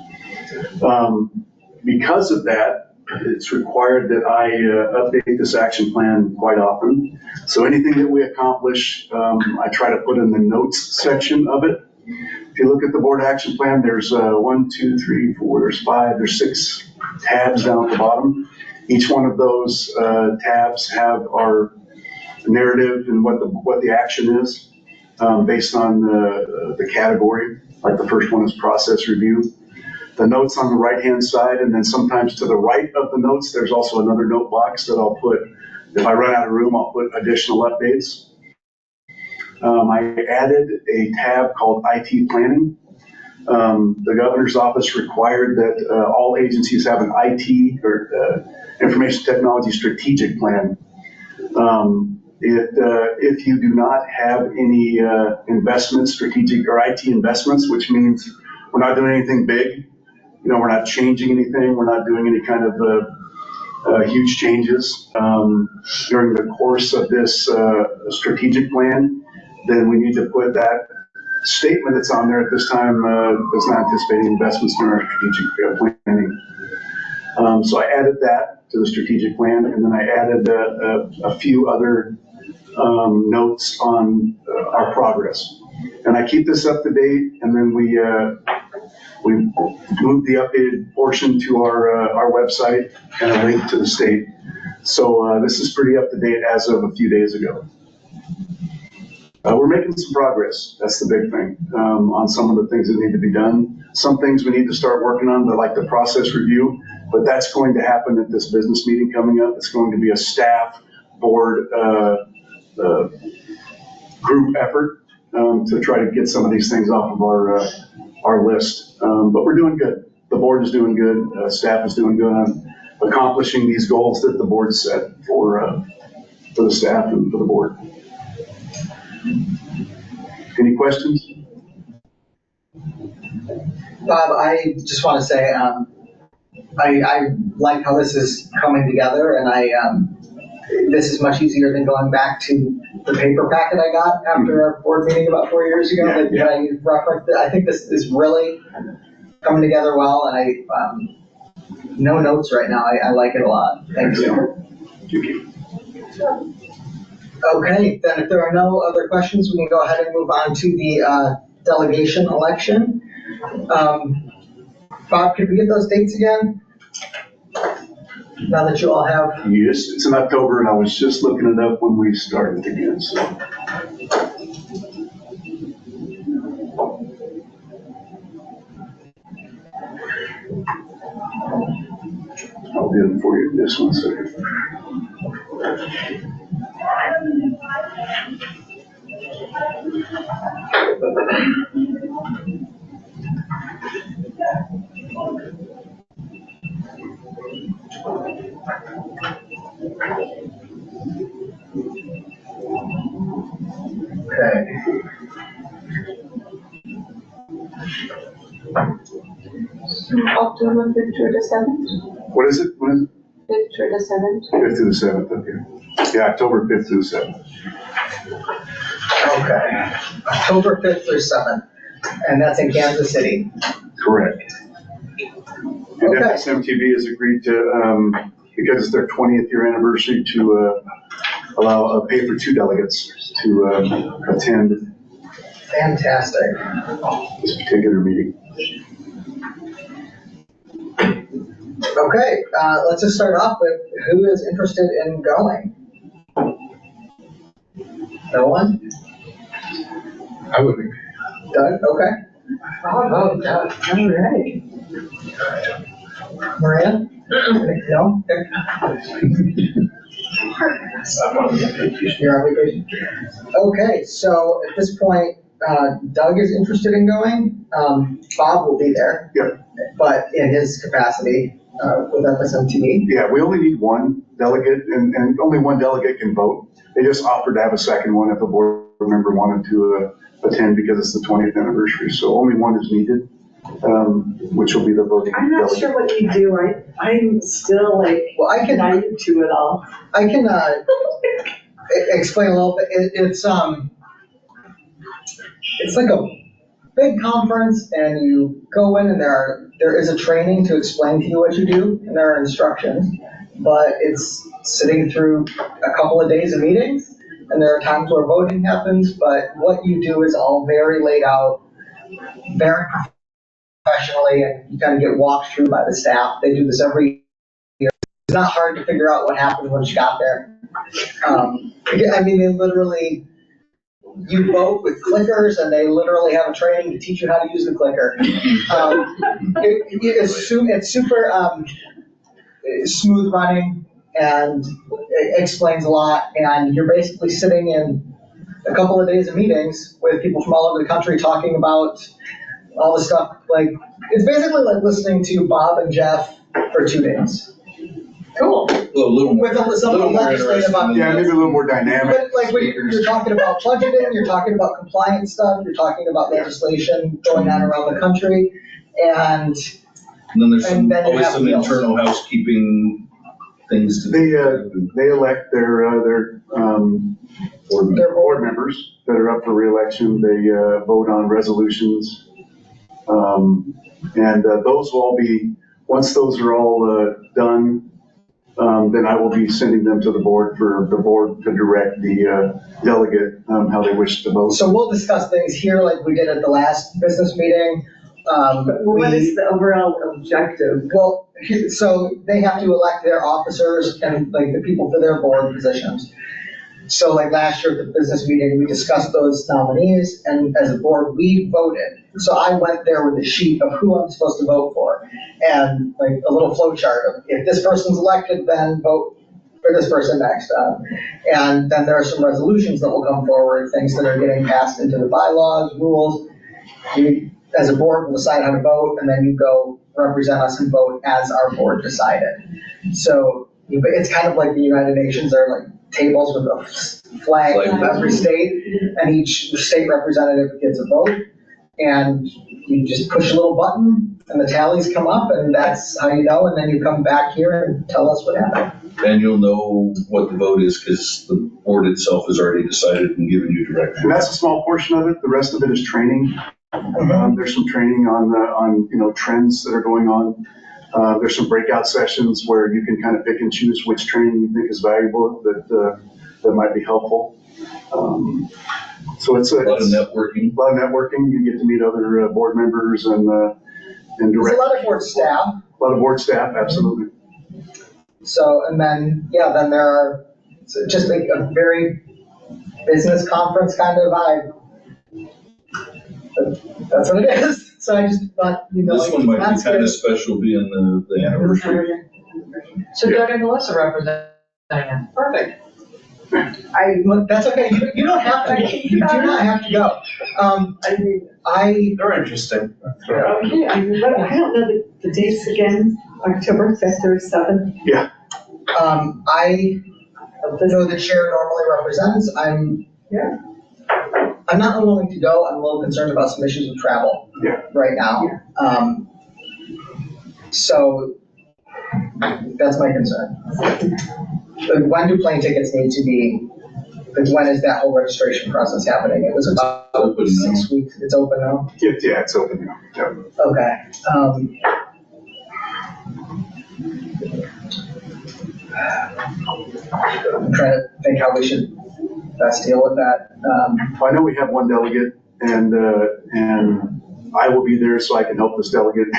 Because of that, it's required that I update this action plan quite often. So anything that we accomplish, I try to put in the notes section of it. If you look at the board action plan, there's 1, 2, 3, 4, there's 5, there's 6 tabs down at the bottom. Each one of those tabs have our narrative and what the action is based on the category. Like the first one is process review. The notes on the right-hand side, and then sometimes to the right of the notes, there's also another note box that I'll put, if I run out of room, I'll put additional updates. I added a tab called IT planning. The governor's office required that all agencies have an IT or information technology strategic plan. If you do not have any investments, strategic or IT investments, which means we're not doing anything big, we're not changing anything, we're not doing any kind of huge changes during the course of this strategic plan, then we need to put that statement that's on there at this time does not anticipate investments in our strategic planning. So I added that to the strategic plan, and then I added a few other notes on our progress. And I keep this up to date, and then we moved the updated portion to our website and a link to the state. So this is pretty up to date as of a few days ago. We're making some progress. That's the big thing on some of the things that need to be done. Some things we need to start working on, like the process review, but that's going to happen at this business meeting coming up. It's going to be a staff board group effort to try to get some of these things off of our list. But we're doing good. The board is doing good. Staff is doing good on accomplishing these goals that the board set for the staff and for the board. Any questions? Bob, I just want to say I like how this is coming together, and this is much easier than going back to the paper packet I got after our board meeting about 4 years ago that I referenced. I think this is really coming together well, and no notes right now. I like it a lot. Thank you. Okay, then if there are no other questions, we can go ahead and move on to the delegation election. Bob, could we get those dates again? Now that you all have. Yes, it's in October, and I was just looking it up when we started again, so. I'll do it for you in just 1 second. Okay. October 5th to the 7th? What is it? What is it? 5th to the 7th? 5th to the 7th, okay. Yeah, October 5th to the 7th. Okay. October 5th through 7th, and that's in Kansas City. Correct. And FSMTV has agreed to, because it's their 20th year anniversary, to pay for 2 delegates to attend Fantastic. this particular meeting. Okay, let's just start off with who is interested in going? No one? I would. Doug, okay. Oh, Doug, all right. Maria? No? You're on vacation? Okay, so at this point, Doug is interested in going. Bob will be there. Yep. But in his capacity with FSMTV. Yeah, we only need 1 delegate, and only 1 delegate can vote. They just offered to have a second one if a board member wanted to attend because it's the 20th anniversary. So only 1 is needed, which will be the voting I'm not delegate. sure what you do. I'm still like, well, I can naive to it all. I can explain a little bit. It's like a big conference, and you go in, and there is a training to explain to you what you do, and there are instructions. But it's sitting through a couple of days of meetings, and there are times where voting happens. But what you do is all very laid out, very professionally, and you kind of get walked through by the staff. They do this every year. It's not hard to figure out what happened once you got there. I mean, they literally, you vote with clickers, and they literally have a training to teach you how to use the clicker. It's super smooth running, and it explains a lot, and you're basically sitting in a couple of days of meetings with people from all over the country talking about all the stuff. Like, it's basically like listening to Bob and Jeff for 2 days. Cool. With some legislative updates. Yeah, maybe a little more dynamic. But like when you're talking about budgeting, you're talking about compliance stuff, you're talking about legislation going on around the country, and then there's always have some meals. internal housekeeping things to do. They elect their board members that are up for re-election. They vote on resolutions. And those will all be, once those are all done, then I will be sending them to the board for the board to direct the delegate how they wish to vote. So we'll discuss things here like we did at the last business meeting. What is the overall objective? Well, so they have to elect their officers and like the people for their board positions. So like last year at the business meeting, we discussed those nominees, and as a board, we voted. So I went there with a sheet of who I'm supposed to vote for, and like a little flow chart of if this person's elected, then vote for this person next. And then there are some resolutions that will come forward, things that are getting passed into the bylaws, rules. You, as a board, will decide how to vote, and then you go represent us and vote as our board decided. So it's kind of like the United Nations are like tables with a flag of every state, and each state representative gets a vote. and you just push a little button and the tallies come up and that's how you know, and then you come back here and tell us what happened. And you'll know what the vote is because the board itself has already decided and given you direction. And that's a small portion of it. The rest of it is training. There's some training on trends that are going on. There's some breakout sessions where you can kind of pick and choose which training you think is valuable that might be helpful. So it's a lot of networking. You get to meet other board members and There's direct. a lot of board staff. A lot of board staff, absolutely. So, and then, then there are, it's just like a very business conference kind of vibe. That's what it is. So I just thought, This one might be kind of special being the anniversary. So Doug and Melissa represent Diane. Perfect. That's okay. You don't have to. You do not have to go. They're interesting. Okay, I don't know the dates again. October 5th or 7th. Yeah. I know the chair normally represents. I'm not unwilling to go. I'm a little concerned about some issues with travel right now. So that's my concern. When do plane tickets need to be, when is that whole registration process happening? It was about 6 weeks. It's open now? Yeah, it's open now. Yeah. Okay. I'm trying to think how we should best deal with that. I know we have one delegate, and I will be there so I can help this delegate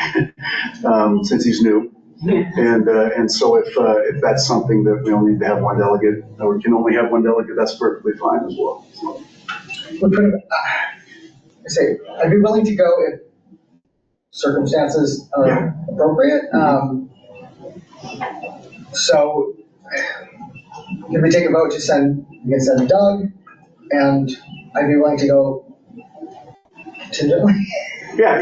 since he's new. And so if that's something that we only need to have one delegate, or we can only have one delegate, that's perfectly fine as well. So. I'd be willing to go if circumstances are appropriate. So if we take a vote to send, we can send Doug, and I'd be willing to go contingently. Yeah.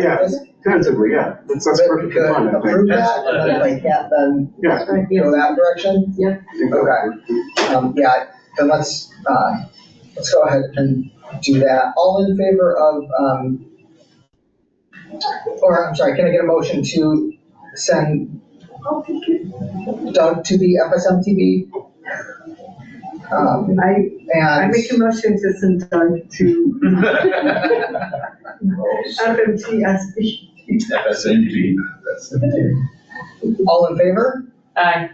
Tentatively, yeah. That's perfectly fine, I think. Approve that, and then if they can't, then go that direction? Yeah. Okay. Then let's go ahead and do that. All in favor of, can I get a motion to send Doug to the FSMTB? I make a motion to send Doug to FMTSB. FSMTB. All in favor? Aye.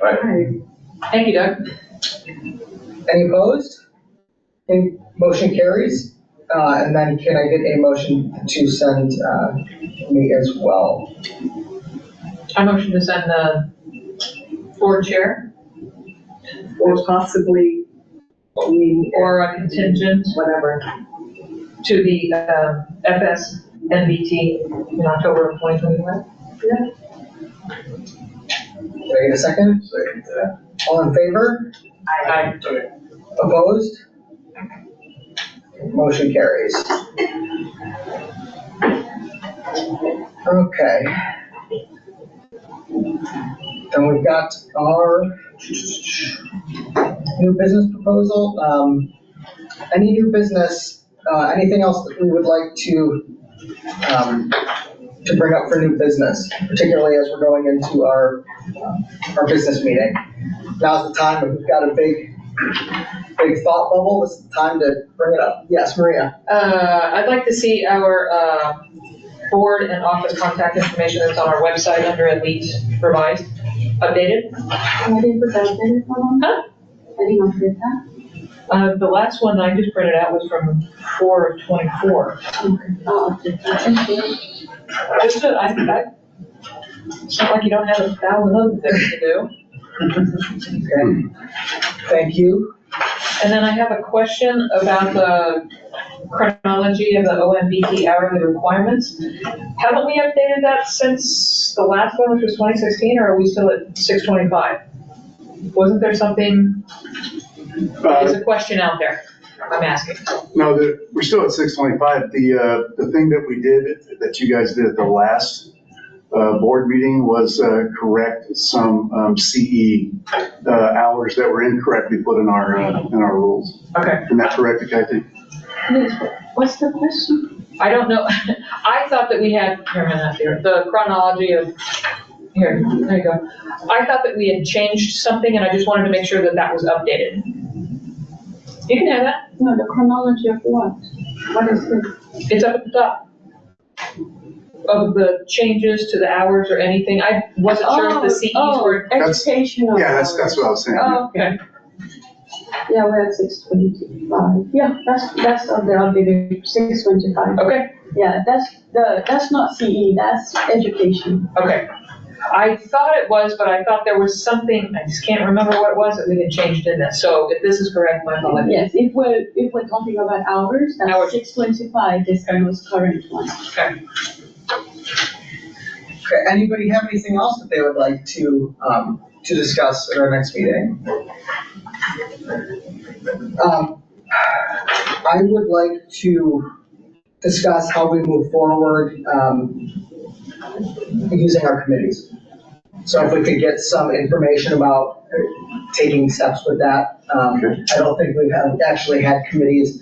Thank you, Doug. Any opposed? Any motion carries. And then can I get a motion to send me as well? I motion to send the board chair. Or possibly or a contingent, whatever, to the FSMBT in October of 2021. Can I get a second? All in favor? Aye. Opposed? Motion carries. Okay. Then we've got our new business proposal. Any new business, anything else that we would like to bring up for new business, particularly as we're going into our business meeting. Now's the time, if we've got a big thought bubble, this is the time to bring it up. Yes, Maria. I'd like to see our board and office contact information that's on our website under Elite revised, updated. I didn't put that in. Huh? I did not get that. The last one I just printed out was from 4/24. Oh, okay. Thank you. Just it's not like you don't have 1,000 other things to do. Okay. Thank you. And then I have a question about the chronology of the OMBT hourly requirements. Haven't we updated that since the last one, which was 2016, or are we still at 625? Wasn't there something, there's a question out there, I'm asking. No, we're still at 625. The thing that we did, that you guys did at the last board meeting was correct some CE hours that were incorrectly put in our rules. Okay. Isn't that correct, Kathy? Yes, what's the question? I don't know, I thought that we had, here, I'm not here, the chronology of, here, there you go. I thought that we had changed something and I just wanted to make sure that that was updated. You can have that. No, the chronology of what? What is this? It's up at the top of the changes to the hours or anything. I wasn't sure if the CEs were. Educational. Yeah, that's what I was saying. Oh, okay. Yeah, we're at 625. Yeah, that's on the updated 625. Okay. Yeah, that's not CE, that's education. Okay. I thought it was, but I thought there was something, I just can't remember what it was that we had changed in that. So if this is correct, my apologies. Yes, if we're talking about hours, that's 625, this is the most current one. Okay. Okay, anybody have anything else that they would like to discuss at our next meeting? I would like to discuss how we move forward using our committees. So if we could get some information about taking steps with that. I don't think we've actually had committees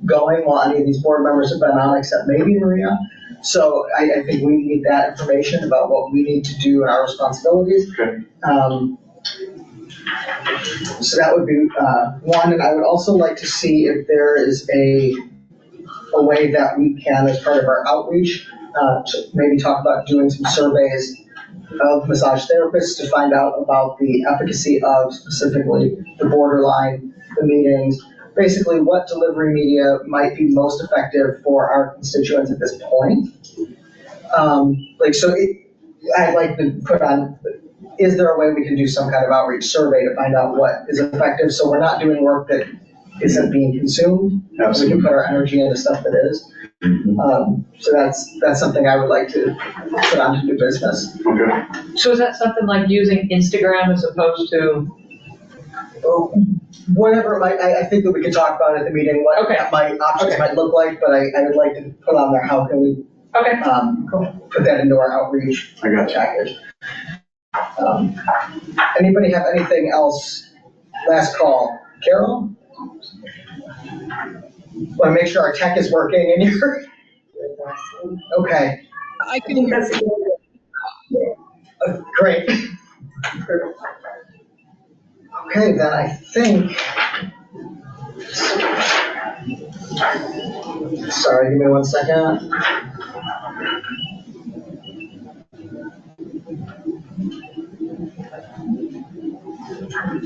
going while any of these board members have been on, except maybe Maria. So I think we need that information about what we need to do and our responsibilities. Okay. So that would be one, and I would also like to see if there is a way that we can, as part of our outreach, to maybe talk about doing some surveys of massage therapists to find out about the efficacy of specifically the borderline, the meetings, basically what delivery media might be most effective for our constituents at this point. I'd like to put on, is there a way we can do some kind of outreach survey to find out what is effective, so we're not doing work that isn't being consumed? Absolutely. We can put our energy into stuff that is. So that's something I would like to put on to new business. Okay. So is that something like using Instagram as opposed to? Whatever it might, I think that we could talk about at the meeting what that options might look like, but I would like to put on there how can we put that into our outreach package. Anybody have anything else? Last call. Carol? Want to make sure our tech is working in here? Okay. I can hear you. Great. Okay, then I think. Sorry, give me 1 second.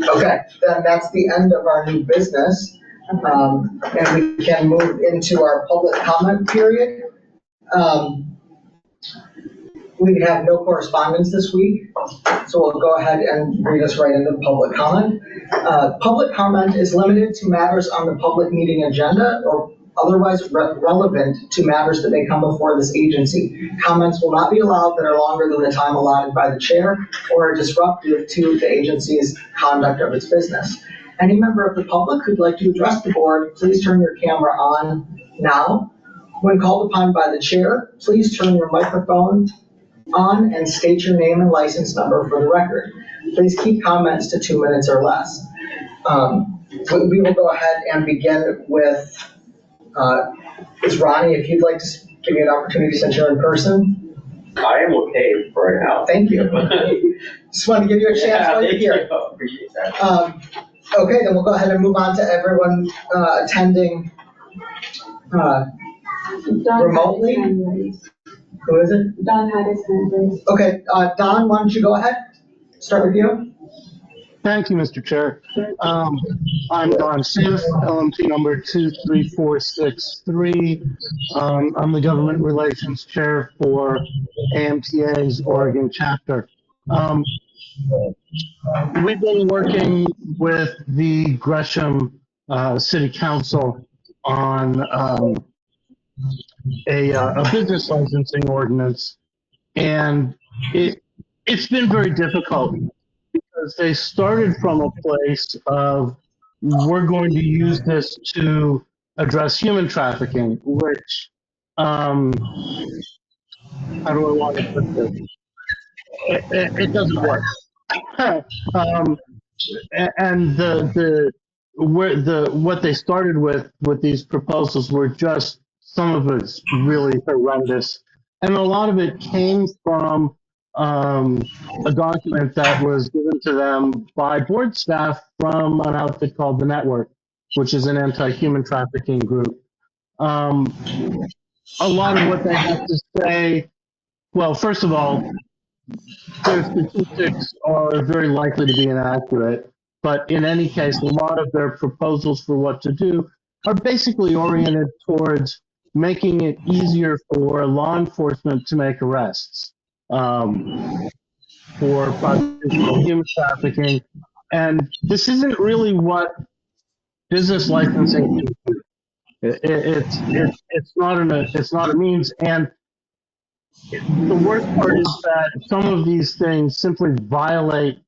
Okay, then that's the end of our new business. And we can move into our public comment period. We have no correspondence this week, so we'll go ahead and read us right into public comment. Public comment is limited to matters on the public meeting agenda or otherwise relevant to matters that may come before this agency. Comments will not be allowed that are longer than the time allotted by the chair or are disruptive to the agency's conduct of its business. Any member of the public who'd like to address the board, please turn your camera on now. When called upon by the chair, please turn your microphone on and state your name and license number for the record. Please keep comments to 2 minutes or less. We will go ahead and begin with, is Ronnie, if you'd like to give me an opportunity since you're in person? I am okay for right now. Thank you. Just wanted to give you a chance while you're here. Appreciate that. Okay, then we'll go ahead and move on to everyone attending remotely. Who is it? Don had his hand raised. Okay, Don, why don't you go ahead? Start with you. Thank you, Mr. Chair. I'm Don Smith, LMT number 23463. I'm the Government Relations Chair for AMTA's Oregon chapter. We've been working with the Gresham City Council on a business licensing ordinance, and it's been very difficult because they started from a place of we're going to use this to address human trafficking, which how do I want to put this? It doesn't work. And what they started with these proposals were just some of it's really horrendous. And a lot of it came from a document that was given to them by board staff from an outfit called The Network, which is an anti-human trafficking group. A lot of what they have to say, well, first of all, their statistics are very likely to be inaccurate, but in any case, a lot of their proposals for what to do are basically oriented towards making it easier for law enforcement to make arrests for prosecution of human trafficking. And this isn't really what business licensing can do. It's not a means. And the worst part is that some of these things simply violate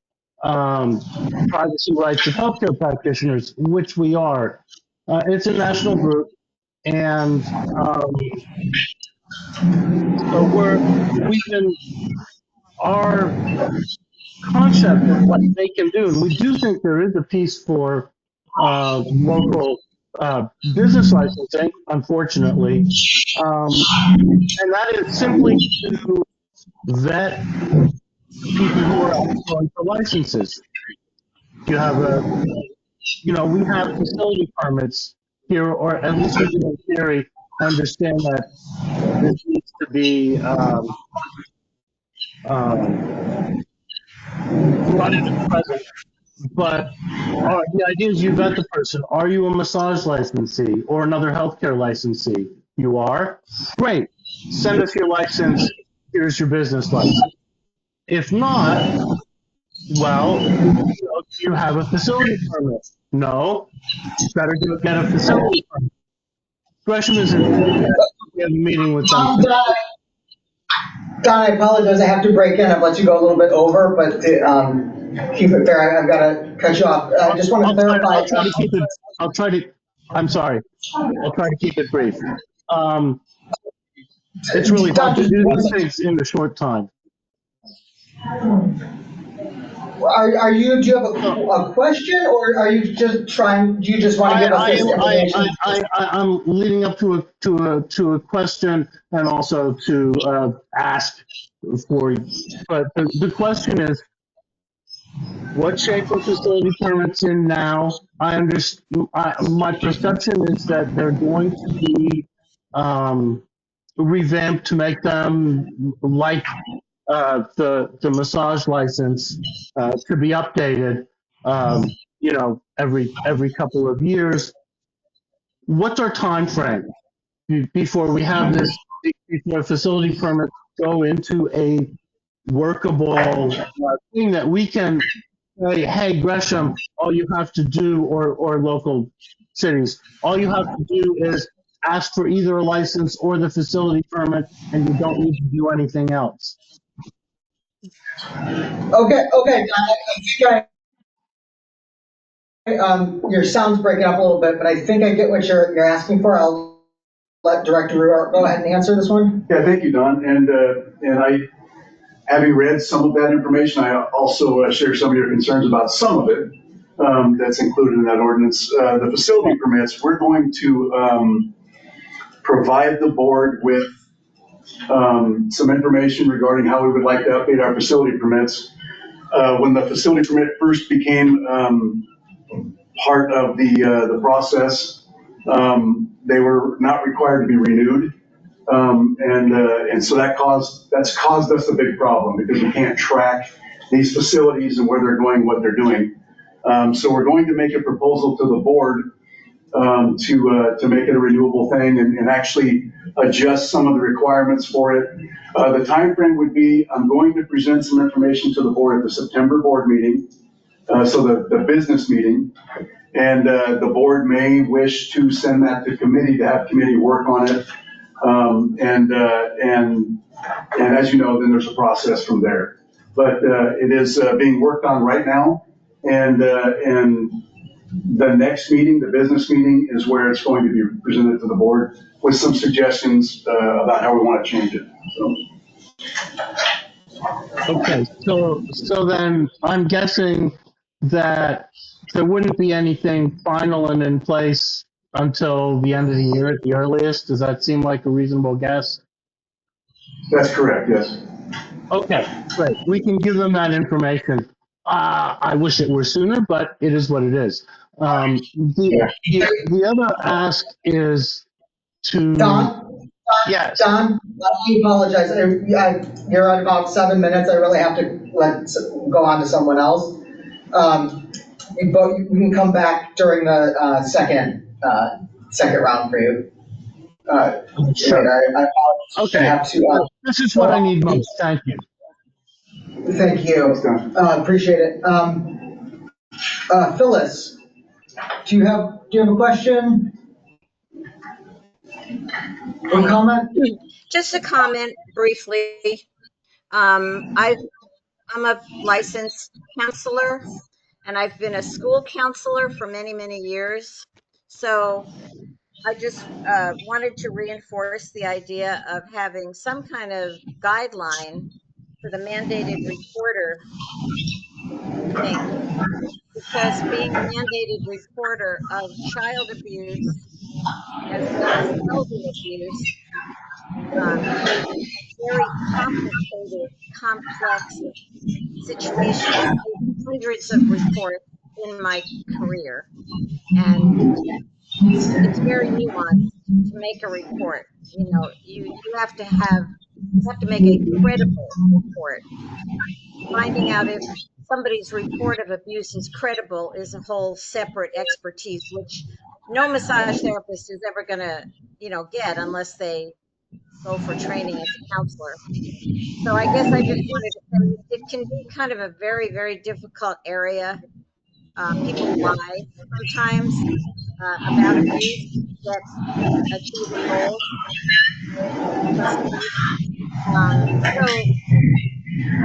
privacy rights of healthcare practitioners, which we are. It's a national group, and so our concept of what they can do, and we do think there is a piece for local business licensing, unfortunately, and that is simply to vet people who are applying for licenses. You have we have facility permits here, or at least we do in theory understand that this needs to be brought into present. But the idea is you vet the person. Are you a massage licensee or another healthcare licensee? You are? Great. Send us your license. Here's your business license. If not, well, you have a facility permit. No, you better go get a facility permit. Gresham is in a meeting with them. Don, I apologize. I have to break in. I've let you go a little bit over, but keep it fair. I've got to cut you off. I just want to clarify. I'm sorry. I'll try to keep it brief. It's really hard to do these things in a short time. Do you have a question, or are you just trying? Do you just want to give us this information? I'm leading up to a question and also to ask for you. But the question is, what shape are facility permits in now? I understand. My perception is that they're going to be revamped to make them like the massage license to be updated, every couple of years. What's our time frame before we have this? Before facility permits go into a workable thing that we can say, hey, Gresham, all you have to do, or local cities, all you have to do is ask for either a license or the facility permit, and you don't need to do anything else. Okay. Your sound's breaking up a little bit, but I think I get what you're asking for. I'll let Director Ruart go ahead and answer this one. Yeah, thank you, Don. And I, having read some of that information, I also share some of your concerns about some of it that's included in that ordinance. The facility permits, we're going to provide the board with some information regarding how we would like to update our facility permits. When the facility permit first became part of the process, they were not required to be renewed. And so that's caused us a big problem because we can't track these facilities and where they're going, what they're doing. So we're going to make a proposal to the board to make it a renewable thing and actually adjust some of the requirements for it. The time frame would be, I'm going to present some information to the board at the September board meeting, so the business meeting, and the board may wish to send that to committee to have committee work on it. And as you know, then there's a process from there. But it is being worked on right now, and the next meeting, the business meeting, is where it's going to be presented to the board with some suggestions about how we want to change it. Okay, so then I'm guessing that there wouldn't be anything final and in place until the end of the year at the earliest. Does that seem like a reasonable guess? That's correct, yes. Okay, great. We can give them that information. I wish it were sooner, but it is what it is. The other ask is to... Don? Yes. Don, I apologize. You're at about 7 minutes. I really have to go on to someone else. But you can come back during the second round for you. Sure. I Okay. have to, this is what I need most. Thank you. Thank you. Appreciate it. Phyllis, do you have a question? Or comment? Just a comment briefly. I'm a licensed counselor, and I've been a school counselor for many, many years. So I just wanted to reinforce the idea of having some kind of guideline for the mandated reporter thing, because being a mandated reporter of child abuse as well as elder abuse is a very complicated, complex situation. I've made hundreds of reports in my career, and it's very nuanced to make a report. You know, you have to make a credible report. Finding out if somebody's report of abuse is credible is a whole separate expertise, which no massage therapist is ever going to, get unless they go for training as a counselor. So I guess I just wanted to say it can be kind of a very, very difficult area. People lie sometimes about abuse that achieve a goal. So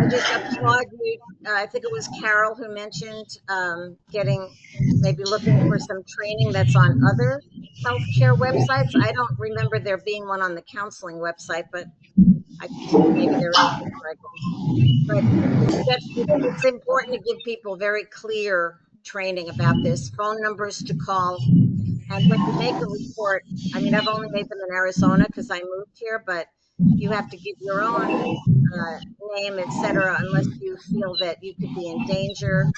I just applaud you. I think it was Carol who mentioned maybe looking for some training that's on other healthcare websites. I don't remember there being one on the counseling website, but maybe there is. But it's important to give people very clear training about this, phone numbers to call. And when you make a report, I mean, I've only made them in Arizona because I moved here, but you have to give your own name, etc., unless you feel that you could be in danger.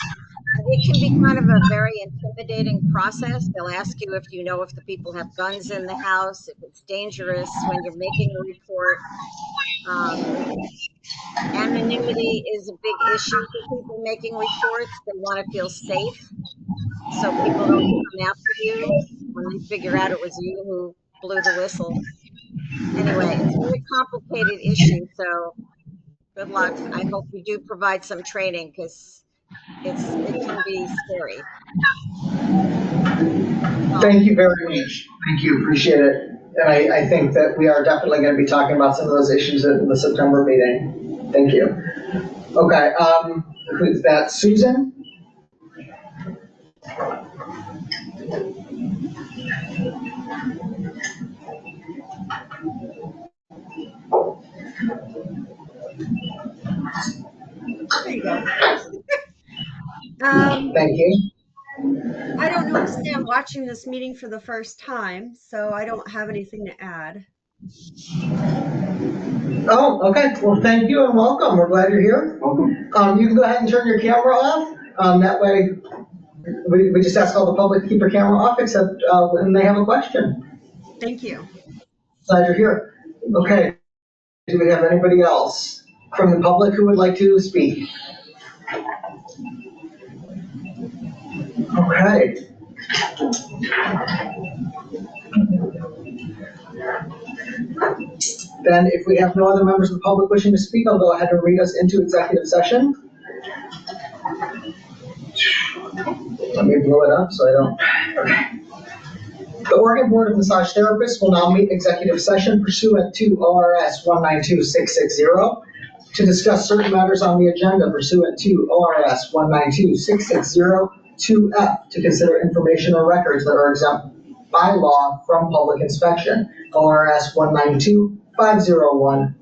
It can be kind of a very intimidating process. They'll ask you if you know if the people have guns in the house, if it's dangerous when you're making a report. Anonymity is a big issue for people making reports. They want to feel safe, so people don't come after you when they figure out it was you who blew the whistle. Anyway, it's a very complicated issue, so good luck. I hope you do provide some training because it can be scary. Thank you very much. Thank you. Appreciate it. And I think that we are definitely going to be talking about some of those issues in the September meeting. Thank you. Okay. Who's that? Susan? There you go. Thank you. I don't notice that I'm watching this meeting for the first time, so I don't have anything to add. Oh, okay. Well, thank you and welcome. We're glad you're here. Welcome. You can go ahead and turn your camera off. That way, we just ask all the public to keep their camera off except when they have a question. Thank you. Glad you're here. Okay. Do we have anybody else from the public who would like to speak? Okay. Then if we have no other members of the public wishing to speak, I'll go ahead and read us into executive session. Let me blow it up so I don't. Okay. The Oregon Board of Massage Therapists will now meet in executive session pursuant to ORS 192660 to discuss certain matters on the agenda pursuant to ORS 192660 2F to consider information or records that are exempt by law from public inspection. ORS 5014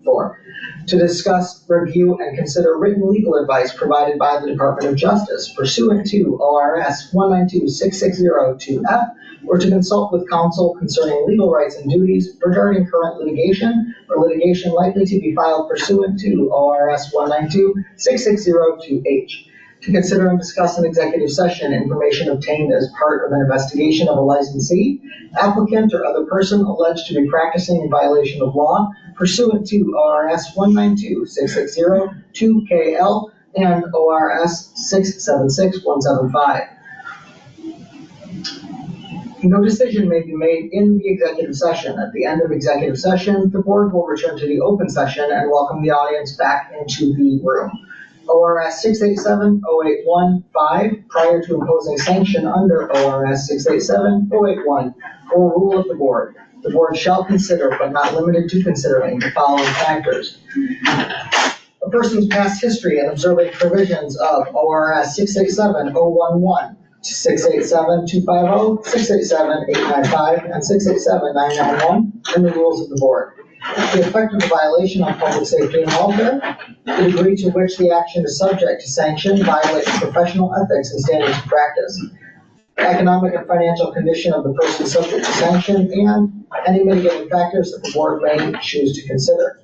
to discuss, review, and consider written legal advice provided by the Department of Justice pursuant to ORS 192-660-2F, or to consult with counsel concerning legal rights and duties regarding current litigation or litigation likely to be filed pursuant to ORS 192-660-2H. To consider and discuss in executive session information obtained as part of an investigation of a licensee, applicant, or other person alleged to be practicing in violation of law pursuant to ORS 192-660-2KL and ORS 676-175. No decision may be made in the executive session. At the end of executive session, the board will return to the open session and welcome the audience back into the room. ORS 687-0815, prior to imposing sanction under ORS 687-081, or rule of the board shall consider, but not limited to considering, the following factors: a person's past history and observing provisions of ORS 687-011, 687-250, 687-895, and 687-991, and the rules of the board. The effect of the violation on public safety and welfare, the degree to which the action is subject to sanction, violating professional ethics and standards of practice, the economic and financial condition of the person subject to sanction, and any mitigating factors that the board may choose to consider.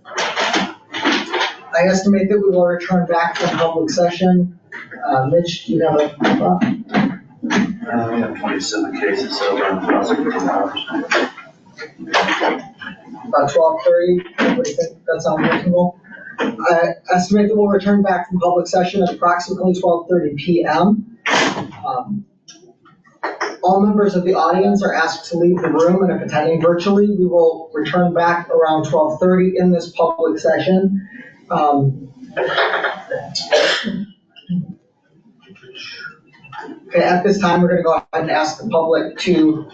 I estimate that we will return back from public session. Mitch, do you have a thought? We have 27 cases over on prosecutor's hours. About 12:30, what do you think? That sounds reasonable? I estimate that we'll return back from public session at approximately 12:30 p.m. All members of the audience are asked to leave the room, and if attending virtually, we will return back around 12:30 in this public session. Okay, at this time, we're going to go ahead and ask the public to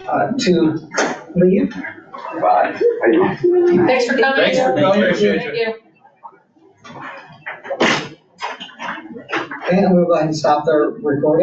leave. Bye. Thanks for coming. Thanks for coming. Appreciate Thank you. Okay, and we'll go ahead and stop the recording.